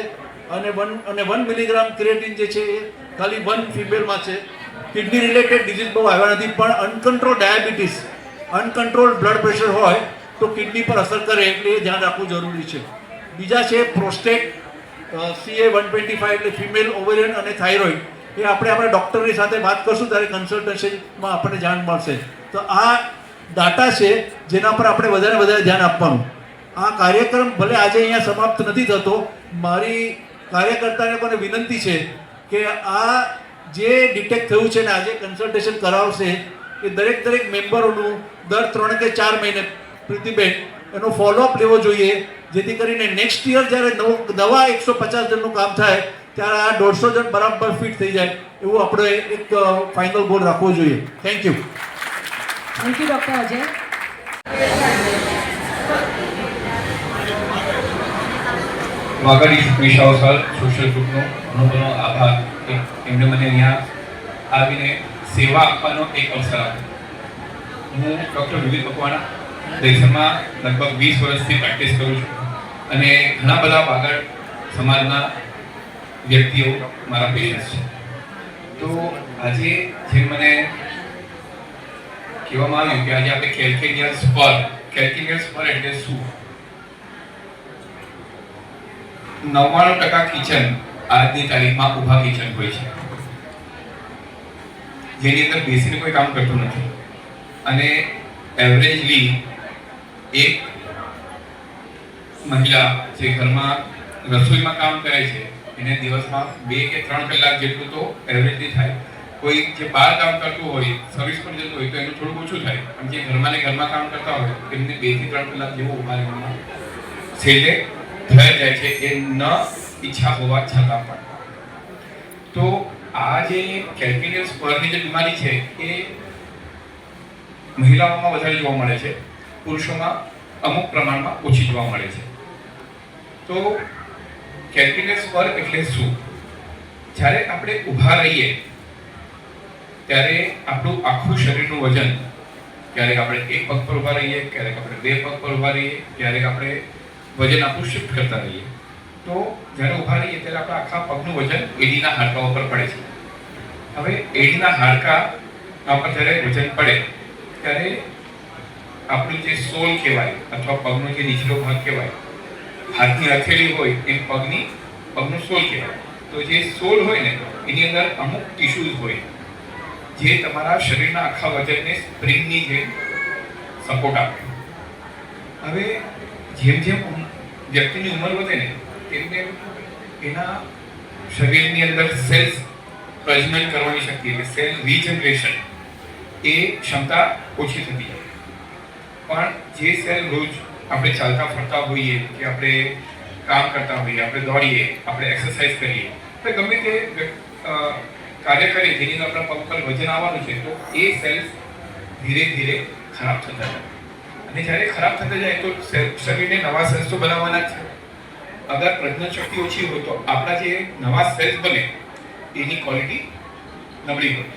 અને 1 મિલીગ્રામ ક્રિએટિન જે છે એ ખાલી 1 ફિમેલમાં છે. કિડની રિલેટેડ ડિઝીઝ બહુ આવ્યા નથી, પણ uncontrol diabetes, uncontrol blood pressure હોય તો કિડની પર અસર કરે, એટલે એ ધ્યાન રાખવું જરૂરી છે. બીજા છે પ્રોસ્ટેટ CA-125 એટલે ફિમેલ ઓવેરિયન અને થાઇરોઇડ, એ આપણે આપણા ડૉક્ટરની સાથે વાત કરશું ત્યારે કન્સલ્ટન્સીમાં આપણને જાણ મળશે. તો આ ડાટા છે જેના પર આપણે વધારે ધ્યાન આપવાનું. આ કાર્યક્રમ ભલે આજે અહીંયા સમાપ્ત નથી થતો, મારી કાર્યકર્તાને પણ વિનંતી છે કે આ જે ડિટેક્ટ થયું છે ને આજે કન્સલ્ટેશન કરાવશે એ દરેક મેમ્બરોનું દર 3 કે 4 મહિને પ્રીતિબેન એનો ફોલોઅપ લેવો જોઈએ, જેથી કરીને નેક્સ્ટ યર જ્યારે નવા 150 જણનું કામ થાય ત્યારે આ 150 જણ બરાબર ફિટ થઈ જાય એવું આપણે એક ફાઇનલ ગોલ રાખવો જોઈએ. Thank you. Thank you doctor Ajay. Vaghadi Vishal sir social ગ્રુપનો ઘણો ઘણો આભાર કે એમણે મને અહીંયા આવીને સેવા આપવાનો એક અવસર આપ્યો. હું ડૉક્ટર વિવેક મકવાણા દહીસરમાં લગભગ 20 વર્ષથી પ્રેક્ટિસ કરું છું અને ઘણા બધા વાગડ સમાજના વ્યક્તિઓ મારા પેશન્ટ્સ છે. તો આજે જે મને કહેવામાં આવ્યું કે આજે આપણે કેલ્કેનિયસ પર એટલે શું? 99% કિચન આજની તારીખમાં ઊભા કિચન હોય છે, જેની અંદર બેસીને કોઈ કામ કરતું નથી અને એવરેજલી એક મહિલા જે ઘરમાં રસોઈમાં કામ કરે છે એને દિવસમાં 2 કે 3 કલાક જેટલું તો એવરેજલી થાય. કોઈ જે બહાર કામ કરતું હોય, સર્વિસ પર જતું હોય તો એનું થોડું ઓછું થાય, પણ જે ઘરમાં કામ કરતા હોય એમને 2 થી 3 કલાક જેવો ઊભા રહેવામાં છેલ્લે થઈ જાય છે, એ ન ઈચ્છા હોવા છતાં પણ. તો આ જે કેલ્કેનિયસ પરની જે બીમારી છે એ મહિલાઓમાં વધારે જોવા મળે છે, પુરુષોમાં અમુક પ્રમાણમાં ઓછી જોવા મળે છે. તો કેલ્કેનિયસ પર એટલે શું? જ્યારે આપણે ઊભા રહીએ ત્યારે આપણું આખું શરીરનું વજન, ક્યારેક આપણે એક પગ પર ઊભા રહીએ, ક્યારેક આપણે 2 પગ પર ઊભા રહીએ, ક્યારેક આપણે વજન આપણું શિફ્ટ કરતા રહીએ. તો જ્યારે ઊભા રહીએ ત્યારે આપણા આખા પગનું વજન એડીના હાડકાઓ પર પડે છે. હવે એડીના હાડકા પર જ્યારે વજન પડે ત્યારે આપણું જે સોલ કહેવાય અથવા પગનો જે નીચલો ભાગ કહેવાય, હાથની હથેળી હોય એમ પગનું સોલ કહેવાય. તો જે સોલ હોય ને એની અંદર અમુક ટિશ્યુઝ હોય જે તમારા શરીરના આખા વજનને સ્પ્રિંગની જેમ સપોર્ટ આપે. હવે જેમ વ્યક્તિની ઉંમર વધે ને તેમ એના શરીરની અંદર સેલ્સ પ્રજનન કરવાની શક્તિ એટલે સેલ રીજનરેશન એ ક્ષમતા ઓછી થતી જાય. પણ જે સેલ રોજ આપણે ચાલતા ફરતા હોઈએ કે આપણે કામ કરતા હોઈએ, આપણે દોડીએ, આપણે એક્સરસાઇઝ કરીએ, આપણે ગમે તે કાર્ય કરીએ જેની અંદર આપણા પગ પર વજન આવવાનું છે, તો એ સેલ્સ ધીરે ધીરે ખરાબ થતા જાય. અને જ્યારે ખરાબ થતા જાય તો શરીરને નવા સેલ્સ તો બનાવવાના જ છે. અગર પ્રજનન શક્તિ ઓછી હોય તો આપણા જે નવા સેલ્સ બને એની ક્વોલિટી નબળી હોય,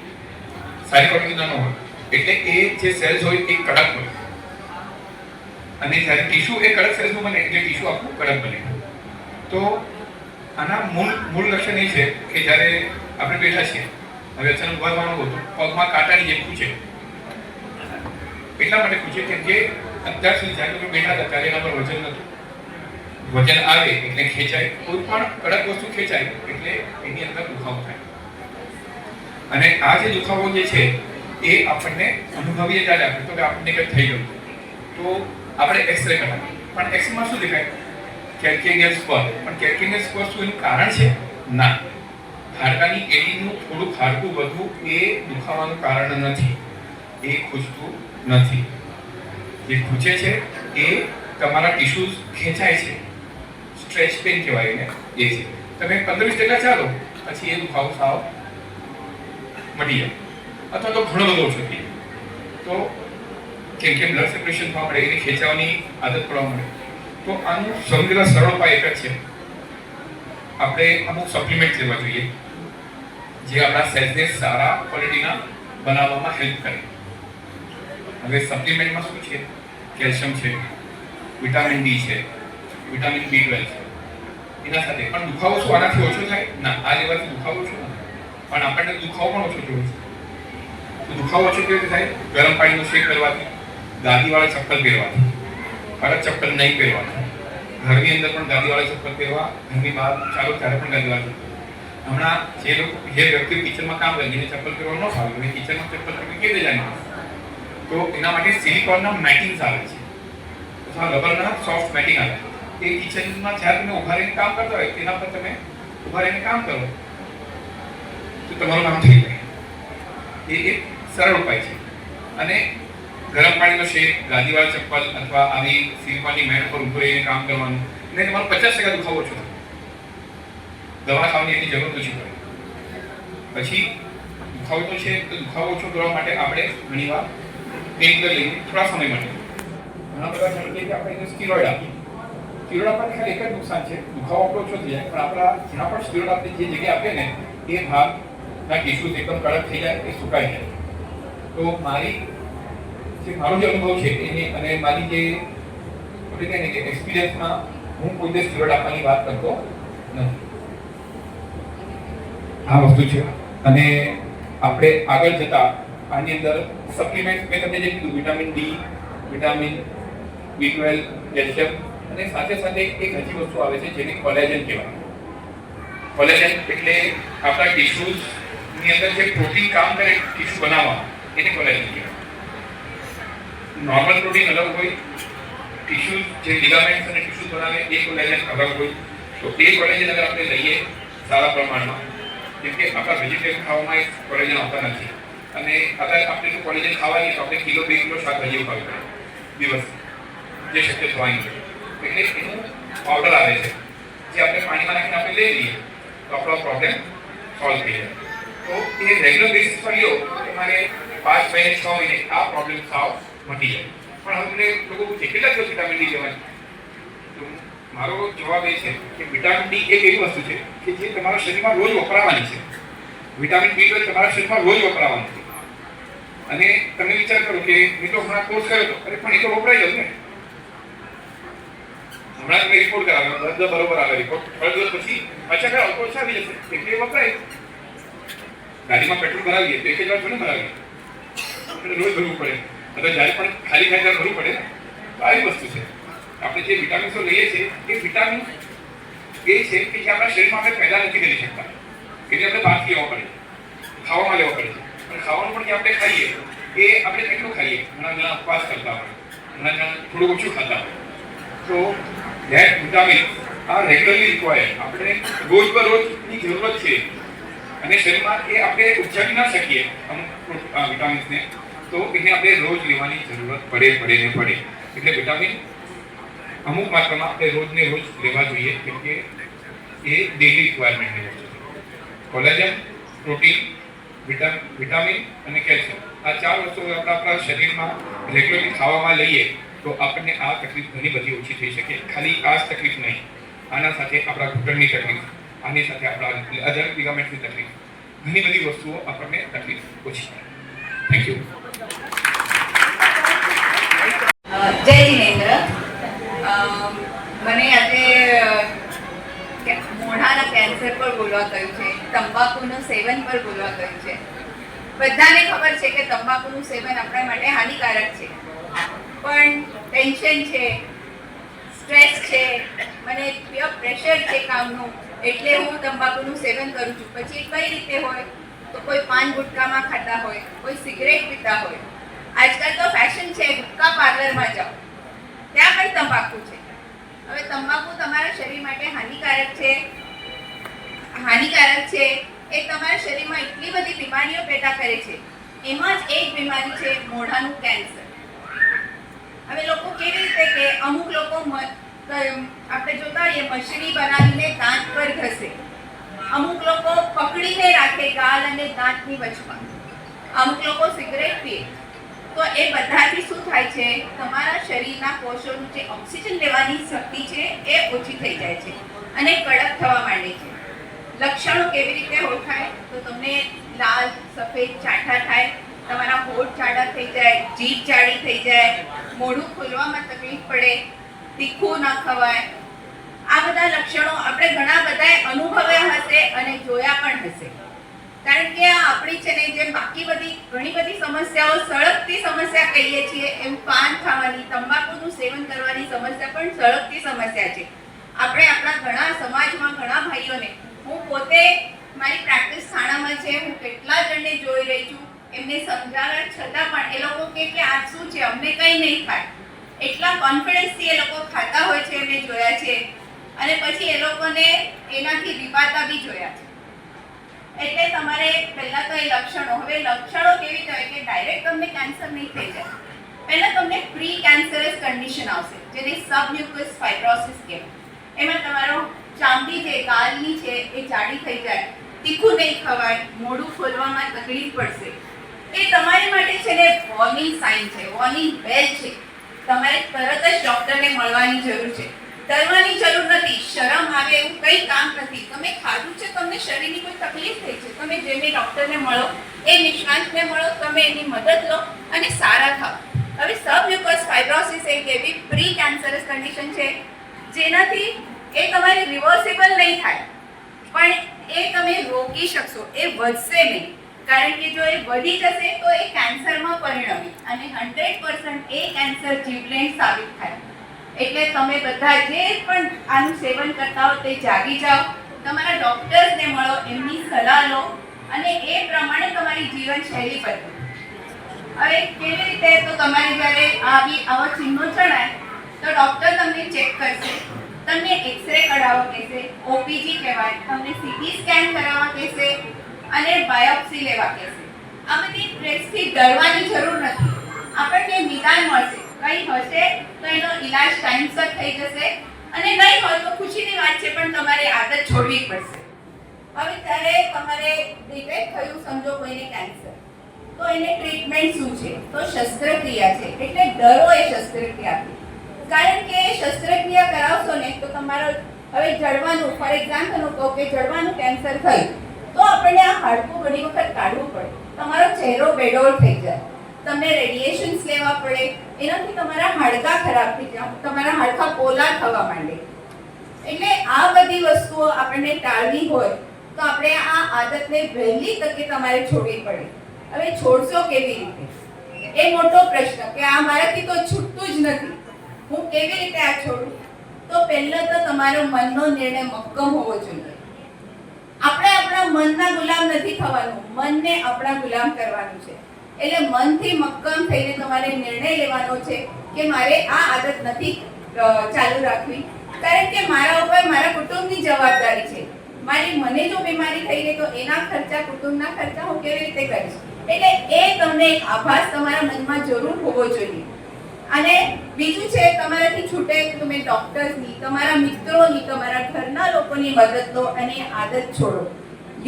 સારી ક્વોલિટી ન હોય. એટલે એ જે સેલ્સ હોય એ કડક હોય અને જ્યારે ટીશ્યુ એ કડક સેલ્સનું બને એટલે ટીશ્યુ આપણું કડક બને. તો આના મૂળ લક્ષણ એ છે કે જ્યારે આપણે બેઠા છીએ, હવે અચાનક ઉભારવાનું હોય તો પગમાં કાંટાની જેમ ખૂંચે. એટલા માટે પૂછે કેમ કે અત્યાર સુધી જ્યારે તમે બેઠા હતા ત્યારે એના પર વજન નહોતું. વજન આવે એટલે ખેંચાય, કોઈ પણ કડક વસ્તુ ખેંચાય એટલે એની અંદર દુખાવો થાય. અને આ જે દુખાવો જે છે એ આપણને અનુભવીએ ત્યારે આપણે તો કે આપણને કંઈક થઈ ગયું તો આપણે એક્સરે કરાવીએ. પણ એક્સરેમાં શું દેખાય? કેલ્કેનિયસ પર. પણ કેલ્કેનિયસ પર શું એનું કારણ છે? ના, હાડકાની એડીનું થોડુંક હાડકું વધવું એ દુખાવાનું કારણ નથી, એ ખૂંચતું નથી. જે ખૂંચે છે એ તમારા ટિશ્યુઝ ખેંચાય છે, સ્ટ્રેચ પેન કહેવાય એને, એ છે. તમે 15-20 ટકા ચાલો પછી એ દુખાવો સાવ મટી જાય અથવા તો ઘણો બધો ઓછો થઈ જાય. તો કેમ કે બ્લડ સર્ક્યુલેશન થવા મળે, એને ખેંચાવાની આદત પડવા મળે. તો આનું સૌથી સરળ ઉપાય એક જ છે, આપણે અમુક સપ્લિમેન્ટ લેવા જોઈએ જે આપણા સેલ્સને સારા ક્વોલિટીના બનાવવામાં હેલ્પ કરે. હવે સપ્લિમેન્ટમાં શું છે? કેલ્શિયમ છે, વિટામિન ડી છે, વિટામિન B12 છે. એના સાથે પણ દુખાવો શું આનાથી ઓછો થાય? ના, આ લેવાથી દુખાવો ઓછો ના થાય, પણ આપણને દુખાવો પણ ઓછો થયો છે. તો દુખાવો ઓછો કેવી રીતે થાય? ગરમ પાણીનો શેક કરવાથી, ગાદીવાળા ચપ્પલ પહેરવાથી, કડક ચપ્પલ નહીં પહેરવાથી, ઘરની અંદર પણ ગાદીવાળા ચપ્પલ પહેરવા, ઘરની બહાર ચાલો ત્યારે પણ ગાદીવાળા ચપ્પલ. હમણાં જે વ્યક્તિ કિચનમાં કામ કરે જેને ચપ્પલ પહેરવા ન ફાવે એ કિચનમાં ચપ્પલ પહેરી કેવી રીતે જાય? તો એના માટે સિલિકોનના મેટિંગ્સ આવે છે અથવા રબરના સોફ્ટ મેટિંગ આવે. એ કિચનમાં જ્યારે તમે ઉભા રહીને કામ કરતા હોય તેના પર તમે ઉભા રહીને કામ કરો તો તમારું કામ થઈ જાય. એ એક સરળ ઉપાય છે. અને ગરમ પાણીનો શેક, ગાદીવાળા ચપ્પલ અથવા આવી સિલિકોનની મેટ પર ઉભો રહીને કામ કરવાનું અને તમારો 50% દુખાવો ઓછો થાય. દવા ખાવાની એની જરૂર ઓછી પડે. પછી દુખાવો તો છે તો દુખાવો ઓછો કરવા માટે આપણે ઘણીવાર પેઇનકિલર લઈએ થોડા સમય માટે. ઘણા બધા જણ કે આપણે સ્ટીરોઇડ આપીએ. સ્ટીરોઇડ આપવાથી ખાલી એક જ નુકસાન છે, દુખાવો આપણો ઓછો થઈ જાય, પણ આપણા જ્યાં પણ સ્ટીરોઇડ આપણે જે જગ્યાએ આપીએ ને એ ભાગના ટિશ્યુઝ એકદમ કડક થઈ જાય, એ સુકાઈ જાય. તો મારો જે અનુભવ છે એને અને મારી જે આપણે કહે ને કે એક્સપિરિયન્સમાં હું કોઈ દિવસ સ્ટીરોઇડ આપવાની વાત કરતો નથી. આ વસ્તુ છે. અને આપણે આગળ જતા આની અંદર સપ્લિમેન્ટ મેં તમને જે કીધું vitamin D, vitamin B12, calcium અને સાથે સાથે એક હજી વસ્તુ આવે છે જેને કોલેજન કહેવાય. કોલેજન એટલે આપણા ટિશ્યુઝની અંદર જે પ્રોટીન કામ કરે ટિશ્યુ બનાવવા એને કોલેજન કહેવાય. નોર્મલ પ્રોટીન અલગ હોય, ટિશ્યુ જે લિગામેન્ટ્સ અને ટિશ્યુ બનાવે એ કોલેજન અલગ હોય. તો એ કોલેજન અગર આપણે લઈએ સારા પ્રમાણમાં, જેમ કે આપણા વેજીટેરિયન ખાવામાં એ કોલેજન આવતા નથી અને અગર આપણે જો કોલેજન ખાવાની તો આપણે કિલો 2 કિલો શાકભાજીઓ ખાવી પડે દિવસ, જે શક્ય થવાની છે. એટલે એનું પાવડર આવે છે જે આપણે પાણીમાં નાખીને આપણે લઈ લઈએ તો આપણો પ્રોબ્લેમ સોલ્વ થઈ જાય. તો એ રેગ્યુલર બેસિસ પર લો તમારે 5 મહિને 6 મહિને આ પ્રોબ્લેમ સાવ મટી જાય. પણ હવે લોકો પૂછે કેટલા દિવસ વિટામિન ડી લેવાની? તો મારો જવાબ એ છે કે વિટામિન ડી એક એવી વસ્તુ છે કે જે તમારા શરીરમાં રોજ વપરાવાની છે. વિટામિન B12 તમારા શરીરમાં રોજ વપરાવાનું છે. અને તમે વિચાર કરો કે મેં તો હમણાં કોર્સ કર્યો હતો, અરે પણ એ તો વપરાઈ ગયું ને. હમણાં તમે રિપોર્ટ કરાવ્યો, બધા બરોબર આવે રિપોર્ટ, થોડા દિવસ પછી પાછા કરાવો તો ઓછા આવી જશે, એટલે વપરાય. ગાડીમાં પેટ્રોલ ભરાવીએ તો 1 જ વાર થોડી ભરાવીએ, આપણે રોજ ભરવું પડે. અથવા જ્યારે પણ ખાલી થાય ત્યારે ભરવું પડે ને. તો આવી વસ્તુ છે. આપણે જે વિટામિન્સો લઈએ છીએ એ વિટામિન એ છે કે જે આપણા શરીરમાં આપણે પેદા નથી કરી શકતા, એટલે આપણે બહારથી લેવા પડે, ખાવામાં લેવા પડે છે. અને ખાવાનું પણ જે આપણે ખાઈએ એ આપણે કેટલું ખાઈએ? ઘણા જણા ઉપવાસ કરતા હોય, ઘણા જણા થોડું ઓછું ખાતા હોય. તો ધેટ વિટામિન આ રેગ્યુલરલી રિક્વાયર્ડ, આપણે રોજબરોજની જરૂરત છે. અને શરીરમાં એ આપણે ઉચ્ચારી ના શકીએ અમુક વિટામિન્સને, તો એને આપણે રોજ લેવાની જરૂરત પડે. એટલે વિટામિન અમુક માત્રામાં આપણે રોજને રોજ લેવા જોઈએ, કેમ કે એ ડેલી રિક્વાયરમેન્ટની વસ્તુ છે. કોલેજન, પ્રોટીન, વિટામિન અને કેલ્શિયમ આ 4 વસ્તુઓ આપણા શરીરમાં રેગ્યુલરલી ખાવામાં લઈએ તો આપણને આ તકલીફ ઘણી બધી ઓછી થઈ શકે. ખાલી આ જ તકલીફ નહીં, આના સાથે આપણા ઘૂંટણની તકલીફ, આની સાથે આપણા અધર લિગામેન્ટની તકલીફ, ઘણી બધી વસ્તુઓ આપણને તકલીફ ઓછી થાય. Thank you. જય જિનેન્દ્ર. મને આજે મોઢાના કેન્સર પર બોલવા કહ્યું છે, તંબાકુનું સેવન પર બોલવા કહ્યું છે. બધાને ખબર છે કે તંબાકુનું સેવન આપણા માટે હાનિકારક છે, પણ ટેન્શન છે, સ્ટ્રેસ છે, મને પ્રેશર છે કામનું, એટલે હું તંબાકુનું સેવન કરું છું. પછી કઈ રીતે હોય તો કોઈ પાન ગુટકામાં ખાતા હોય, કોઈ સિગરેટ પીતા હોય. આજકાલ તો ફેશન છે ગુટકા પાર્લરમાં જાઓ ત્યાં પણ તંબાકુ છે. હવે તંબાકુ તમારા શરીર માટે હાનિકારક છે. એ તમારા શરીરમાં એટલી બધી બીમારીઓ પેદા કરે છે. એમાં જ એક બીમારી છે મોઢાનું કેન્સર. હવે લોકો કેવી રીતે કે અમુક લોકો આપણે જોતા હોઈએ મશીની બનાવીને દાંત પર ઘસે, અમુક લોકો પકડીને રાખે ગાલ અને દાંતની વચમાં, અમુક લોકો સિગરેટ પીએ. તો એ બધાથી શું થાય છે? તમારા શરીરના કોષોનું જે ઓક્સિજન લેવાની શક્તિ છે એ ઓછી થઈ જાય છે અને કડક થવા માંડે છે. લક્ષણો કેવી રીતે ઓળખાય? તો તમને લાલ સફેદ ચાઠા થાય, તમારા હોઠ જાડા થઈ જાય, જીભ જાડી થઈ જાય, મોઢું ખોલવામાં તકલીફ પડે, તીખું ના ખવાય. આ બધા લક્ષણો આપણે ઘણા બધાએ અનુભવ્યા હશે અને જોયા પણ હશે. કારણ કે આ આપણી છે ને જેમ બાકી બધી ઘણી બધી સમસ્યાઓ સળગતી સમસ્યા કહીએ છીએ એમ પાન ખાવાની, તંબાકુનું સેવન કરવાની સમસ્યા પણ સળગતી સમસ્યા છે. આપણે આપણા ઘણા સમાજમાં ઘણા ભાઈઓને, હું પોતે મારી પ્રેક્ટિસ થાણામાં છે, હું કેટલા જણને જોઈ રહી છું, એમને સમજાવવા છતાં પણ એ લોકો કે આ શું છે, અમને કંઈ નહીં થાય, એટલા કોન્ફિડન્સથી એ લોકો ખાતા હોય છે મેં જોયા છે. અને પછી એ લોકોને એનાથી રીવાતા બી જોયા છે. એટલે તમારે પહેલા તો એ લક્ષણો, હવે લક્ષણો કેવી હોય કે ડાયરેક્ટ તમને કેન્સર નહીં થઈ જાય, પહેલા તમને પ્રી કેન્સરસ કન્ડિશન આવશે જેને સબમ્યુકસ ફાઇબ્રોસિસ કહેવાય. એમાં તમારો ચામડી છે, ગાલની છે એ જાડી થઈ જાય, તીખું નહીં ખવાય, મોઢું ખોલવામાં તકલીફ પડશે. એ તમારી માટે છે ને વોર્નિંગ સાઇન છે, વોર્નિંગ બેલ છે. તમારે તરત જ ડોક્ટરને મળવાની જરૂર છે. ડરવાની જરૂર નથી, શરમ આવે એવું કંઈ કામ નથી. તમે ખાધું છે, તમને શરીરની કોઈ તકલીફ થઈ છે, તમે જેને ડોક્ટરને મળો, એ નિષ્ણાંતને મળો, તમે એની મદદ લો અને સારા થાઓ. હવે સબમ્યુકસ ફાઇબ્રોસિસ એક એવી પ્રી કેન્સરસ કન્ડિશન છે જેનાથી એ તમારી રિવર્સિબલ નહીં થાય, પણ એ તમે રોકી શકશો, એ વધશે નહીં. કારણ કે જો એ વધી જશે તો એ કેન્સરમાં પરિણમે અને 100% એ કેન્સર જીવલેણ સાબિત થાય. એટલે તમે બધા જે પણ આનું સેવન કરતા હો તે જાગી જાઓ, તમારા ડોક્ટર્સને મળો, એમની સલાહ લો અને એ પ્રમાણે તમારી જીવનશૈલી બદલો. હવે કેવી રીતે, તો તમારે જ્યારે આવા ચિહ્નો જણાય તો ડોક્ટર તમને ચેક કરશે, તમને એક્સરે કઢાવવા કહેશે, ઓપીજી કહેવાય, તમને સીટી સ્કેન કરાવવા કહેશે અને બાયોપ્સી લેવા કહેશે. આ બધી ટેસ્ટથી ડરવાની જરૂર નથી, આપણને નિદાન મળશે. કંઈ હશે તો એનો ઈલાજ ટાઈમસર થઈ જશે અને નહીં હોય તો ખુશીની વાત છે, પણ તમારે આદત છોડવી પડશે. હવે ત્યારે તમારે ડિટેક્ટ થયું, સમજો કોઈને કેન્સર, તો એને ટ્રીટમેન્ટ શું છે, તો શસ્ત્રક્રિયા છે. એટલે ડરો એ શસ્ત્રક્રિયાથી, કારણ કે શસ્ત્રક્રિયા કરાવશો ને તો તમારો હવે જડવાનું, ફોર એક્ઝામ્પલ હું કહું કે જડવાનું કેન્સર થયું તો આપણને આ હાડકું ઘણી વખત કાઢવું પડે, તમારો ચહેરો બેડોળ થઈ જાય, તમને રેડિયેશન્સ લેવા પડે, એનાથી તમારા હાડકાં ખરાબ થઈ જાય, તમારા હાડકાં પોલા થવા માંડે. એટલે આ બધી વસ્તુઓ આપણને ટાળવી હોય તો આપણે આ આદતને વહેલી તકે તમારે છોડવી પડે. હવે છોડશો કેવી રીતે, એ મોટો પ્રશ્ન કે આ મારાથી તો છૂટતું જ નથી, હું કેવી રીતે આ છોડું? તો પહેલા તો તમારો મનનો નિર્ણય મક્કમ હોવો જોઈએ. આપણે આપણા મનના ગુલામ નથી થવાનું, મનને આપણા ગુલામ કરવાનું છે. એટલે મનથી મક્કમ થઈને તમારે નિર્ણય લેવાનો છે કે મારે આ આદત નથી ચાલુ રાખવી, કારણ કે મારા ઉપર મારા કુટુંબની જવાબદારી છે. મને જો બીમારી થઈ ગઈ તો એના ખર્ચા, કુટુંબના ખર્ચા હું કેવી રીતે કરીશ? એટલે એ તમને એક આભાસ તમારા મનમાં જરૂર હોવો જોઈએ. અને બીજું છે, તમારાથી છૂટે તમે ડોક્ટર્સની, તમારા મિત્રોની, તમારા ઘરના લોકોની મદદ લો અને આદત છોડો.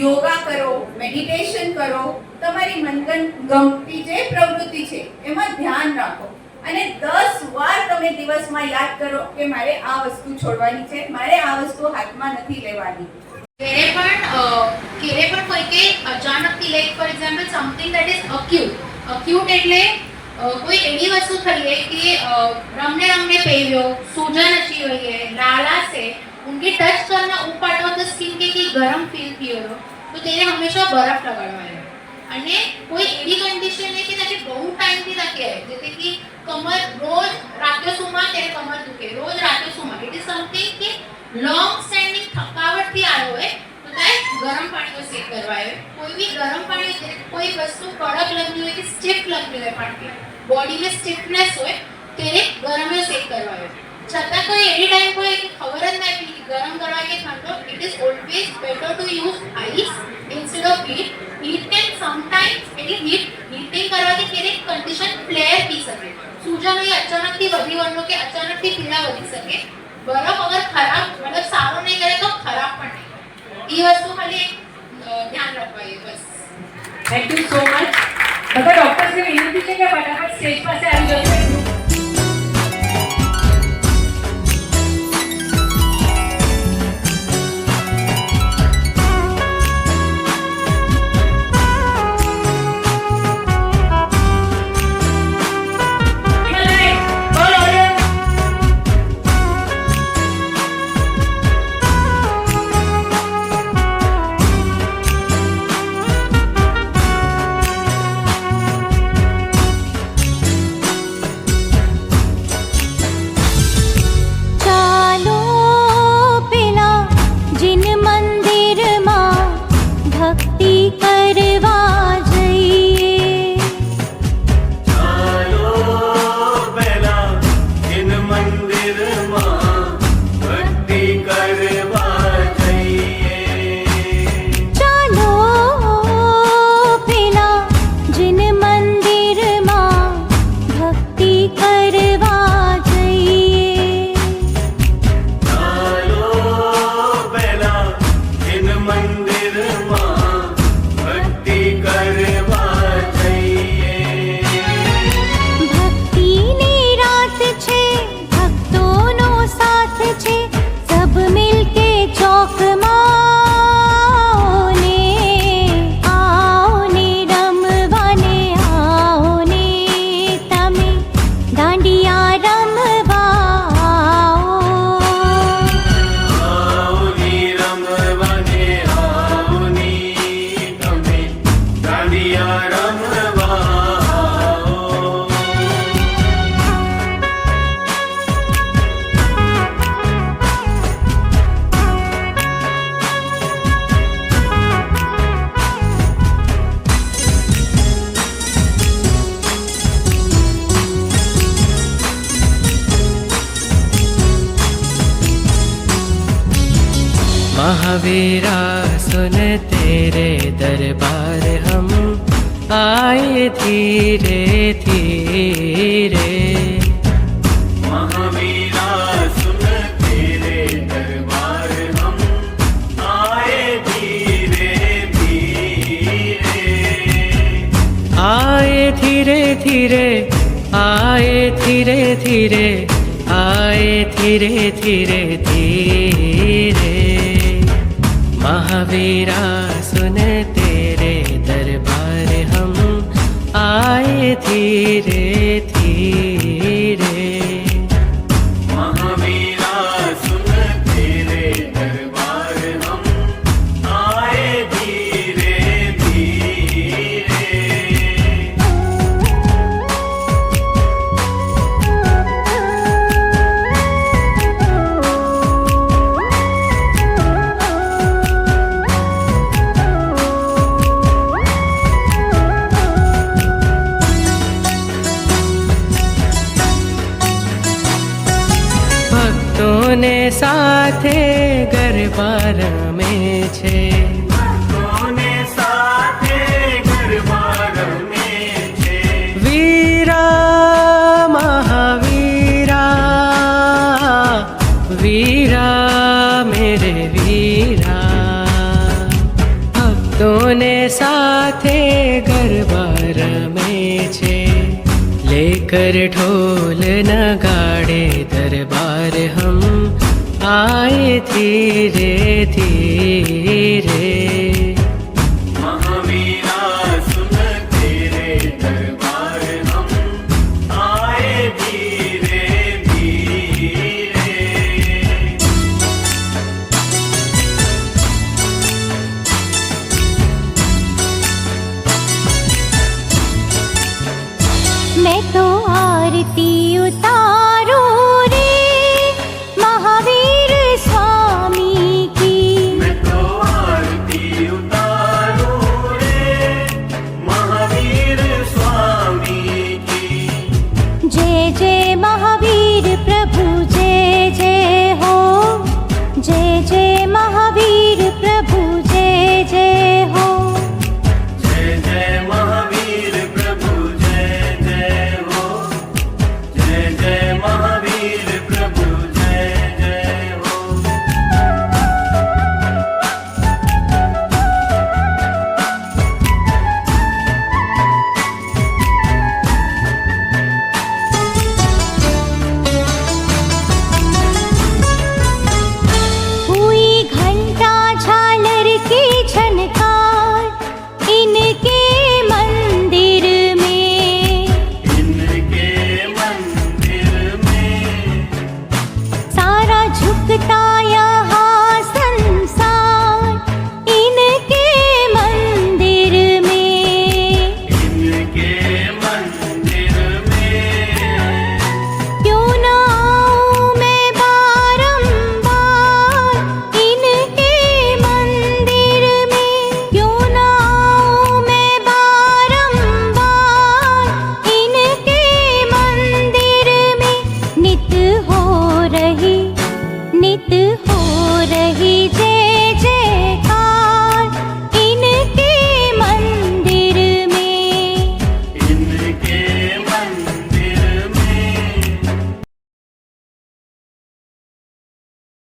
યોગા કરો, મેડિટેશન કરો, તમારી મનગમતી જે પ્રવૃત્તિ છે એમાં ધ્યાન રાખો અને 10 વાર તમે દિવસમાં યાદ કરો કે મારે આ વસ્તુ છોડવાની છે, મારે આ વસ્તુ હાથમાં નથી લેવાની. ક્યારે પણ કોઈ કે અચાનકથી, like for example something that is acute એટલે કોઈ એવી વસ્તુ થઈ ગઈ કે રમને પહેર્યો, सूजन अच्छी हुई है, लाला से उनके टच करना ऊपर ऑफ द स्किन के गरम फील थी हो तो तेरे हमेशा बर्फ लगाड़वानो અને કોઈ એવી કન્ડિશન છે કે તાકે બહુ ટાઈમથી તાકે જેતે કે કમર રોજ રાતે સુમા ત્યારે કમર દુખે, રોજ રાતે સુમા, ઇટ ઇઝ સમથિંગ કે લોંગ સ્ટેન્ડિંગ થકાવટથી આવ્યો હોય તો તારે ગરમ પાણીનો શેક કરવાયો. કોઈ બી ગરમ પાણી, કોઈ વસ્તુ કડક લગતી હોય કે સ્ટીફ લગતી હોય, પાણી બોડીમાં સ્ટીફનેસ હોય ત્યારે ગરમનો શેક કરવાયો. છતાં કોઈ એની ટાઈમ કોઈ ખબર જ નથી કે ગરમ કરવા કે ઠંડો. It is always better to use ice instead of heat. Heat can sometimes એટલે હીટિંગ કરવાથી તેની કન્ડિશન ફ્લેર થઈ શકે, સૂજન એ અચાનકથી વધી વળનો કે અચાનકથી પીડા વધી શકે. બરફ અગર ખરાબ મતલબ સારો નહીં કરે તો ખરાબ પણ નહીં. એ વસ્તુ ખાલી ધ્યાન રાખવા એ બસ. Thank you so much. બધા ડોક્ટર્સને વિનંતી છે કે ફટાફટ સ્ટેજ પાસે આવી જશે. महावीरा सुन तेरे दरबार हम आए धीरे धीरे। महावीरा सुन तेरे दरबार हम आए धीरे धीरे। आए धीरे धीरे, आए धीरे धीरे, आए धीरे धीरे धीरे। महावीरा सुन तेरे दरबार हम आए धीरे धीरे। महावीरा सुन तेरे दरबार हम आए धीरे धीरे। ભક્તોને સાથે ગરબા રમે છે, ભક્તોને સાથે ગરબા રમે છે। વીરા મહાવીરા, વીરા મેરે વીરા। ભક્તોને સાથે ગરબા રમે છે, लेकर ढोल नगाड़े दरबार हम आए धीरे धीरे। महावीरा सुन तेरे दरबार हम आए धीरे धीरे। मैं तो आरती उतार